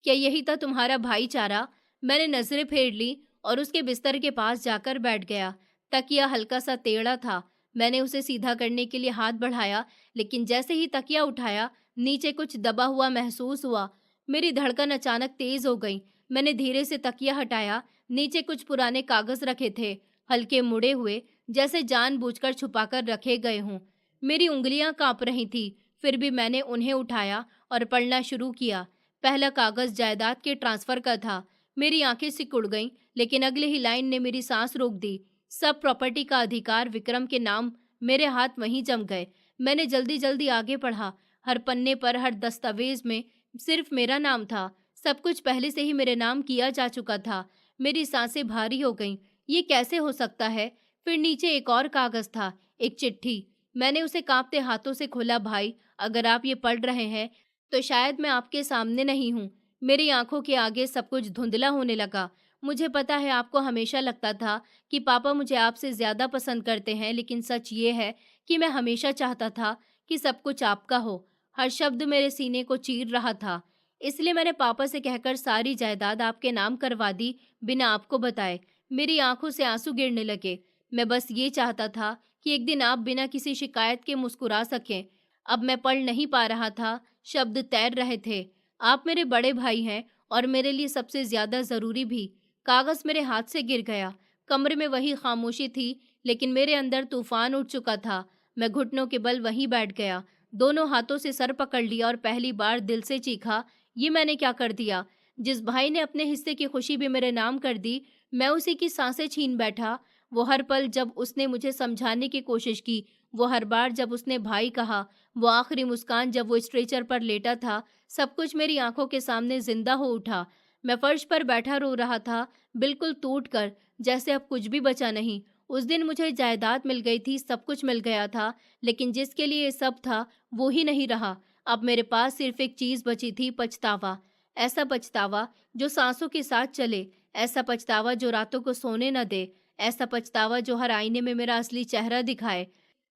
क्या यही था तुम्हारा भाईचारा? मैंने नजरें फेर ली और उसके बिस्तर के पास जाकर बैठ गया। तकिया हल्का सा टेढ़ा था। मैंने उसे सीधा करने के लिए हाथ बढ़ाया, लेकिन जैसे ही तकिया उठाया, नीचे कुछ दबा हुआ महसूस हुआ। मेरी धड़कन अचानक तेज हो गई। मैंने धीरे से तकिया हटाया। नीचे कुछ पुराने कागज रखे थे, हल्के मुड़े हुए, जैसे जानबूझकर छुपाकर रखे गए हों। मेरी उंगलियां कांप रही थी, फिर भी मैंने उन्हें उठाया और पढ़ना शुरू किया। पहला कागज जायदाद के ट्रांसफर का था। मेरी आंखें सिकुड़ गईं, लेकिन अगले ही लाइन ने मेरी सांस रोक दी। सब प्रॉपर्टी का अधिकार विक्रम के नाम। मेरे हाथ वहीं जम गए। मैंने जल्दी जल्दी आगे पढ़ा। हर पन्ने पर, हर दस्तावेज में सिर्फ मेरा नाम था। सब कुछ पहले से ही मेरे नाम किया जा चुका था। मेरी सांसें भारी हो गईं। ये कैसे हो सकता है? फिर नीचे एक और कागज था, एक चिट्ठी। मैंने उसे कांपते हाथों से खोला। भाई, अगर आप ये पढ़ रहे हैं तो शायद मैं आपके सामने नहीं हूँ। मेरी आंखों के आगे सब कुछ धुंधला होने लगा। मुझे पता है आपको हमेशा लगता था कि पापा मुझे आपसे ज्यादा पसंद करते हैं, लेकिन सच ये है कि मैं हमेशा चाहता था कि सब कुछ आपका हो। हर शब्द मेरे सीने को चीर रहा था। इसलिए मैंने पापा से कहकर सारी जायदाद आपके नाम करवा दी, बिना आपको बताए। मेरी आंखों से आंसू गिरने लगे। मैं बस ये चाहता था कि एक दिन आप बिना किसी शिकायत के मुस्कुरा सकें। अब मैं पढ़ नहीं पा रहा था, शब्द तैर रहे थे। आप मेरे बड़े भाई हैं और मेरे लिए सबसे ज्यादा जरूरी भी। कागज मेरे हाथ से गिर गया। कमरे में वही खामोशी थी, लेकिन मेरे अंदर तूफान उठ चुका था। मैं घुटनों के बल वहीं बैठ गया, दोनों हाथों से सर पकड़ लिया और पहली बार दिल से चीखा, ये मैंने क्या कर दिया? जिस भाई ने अपने हिस्से की खुशी भी मेरे नाम कर दी, मैं उसी की सांसें छीन बैठा। वो हर पल जब उसने मुझे समझाने की कोशिश की, वो हर बार जब उसने भाई कहा, वो आखिरी मुस्कान जब वो स्ट्रेचर पर लेटा था, सब कुछ मेरी आंखों के सामने जिंदा हो उठा। मैं फर्श पर बैठा रो रहा था, बिल्कुल टूट कर, जैसे अब कुछ भी बचा नहीं। उस दिन मुझे जायदाद मिल गई थी, सब कुछ मिल गया था, लेकिन जिसके लिए ये सब था वो ही नहीं रहा। अब मेरे पास सिर्फ एक चीज बची थी, पछतावा। ऐसा पछतावा जो सांसों के साथ चले, ऐसा पछतावा जो रातों को सोने न दे, ऐसा पछतावा जो हर आईने में मेरा असली चेहरा दिखाए।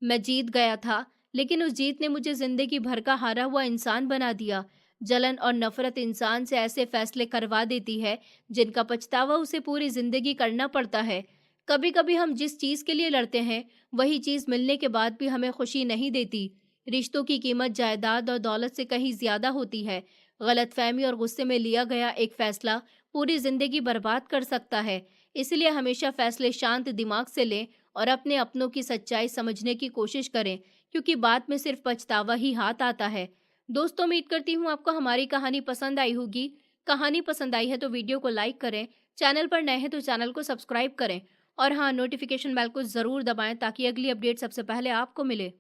मैं जीत गया था, लेकिन उस जीत ने मुझे जिंदगी भर का हारा हुआ इंसान बना दिया। जलन और नफरत इंसान से ऐसे फैसले करवा देती है जिनका पछतावा उसे पूरी जिंदगी करना पड़ता है। कभी कभी हम जिस चीज के लिए लड़ते हैं, वही चीज मिलने के बाद भी हमें खुशी नहीं देती। रिश्तों की कीमत जायदाद और दौलत से कहीं ज्यादा होती है। गलतफहमी और गुस्से में लिया गया एक फैसला पूरी जिंदगी बर्बाद कर सकता है। इसलिए हमेशा फैसले शांत दिमाग से लें और अपने अपनों की सच्चाई समझने की कोशिश करें, क्योंकि बाद में सिर्फ पछतावा ही हाथ आता है। दोस्तों, उम्मीद करती हूँ आपको हमारी कहानी पसंद आई होगी। कहानी पसंद आई है तो वीडियो को लाइक करें, चैनल पर नए हैं तो चैनल को सब्सक्राइब करें और हाँ, नोटिफिकेशन बेल को ज़रूर दबाएं ताकि अगली अपडेट सबसे पहले आपको मिले।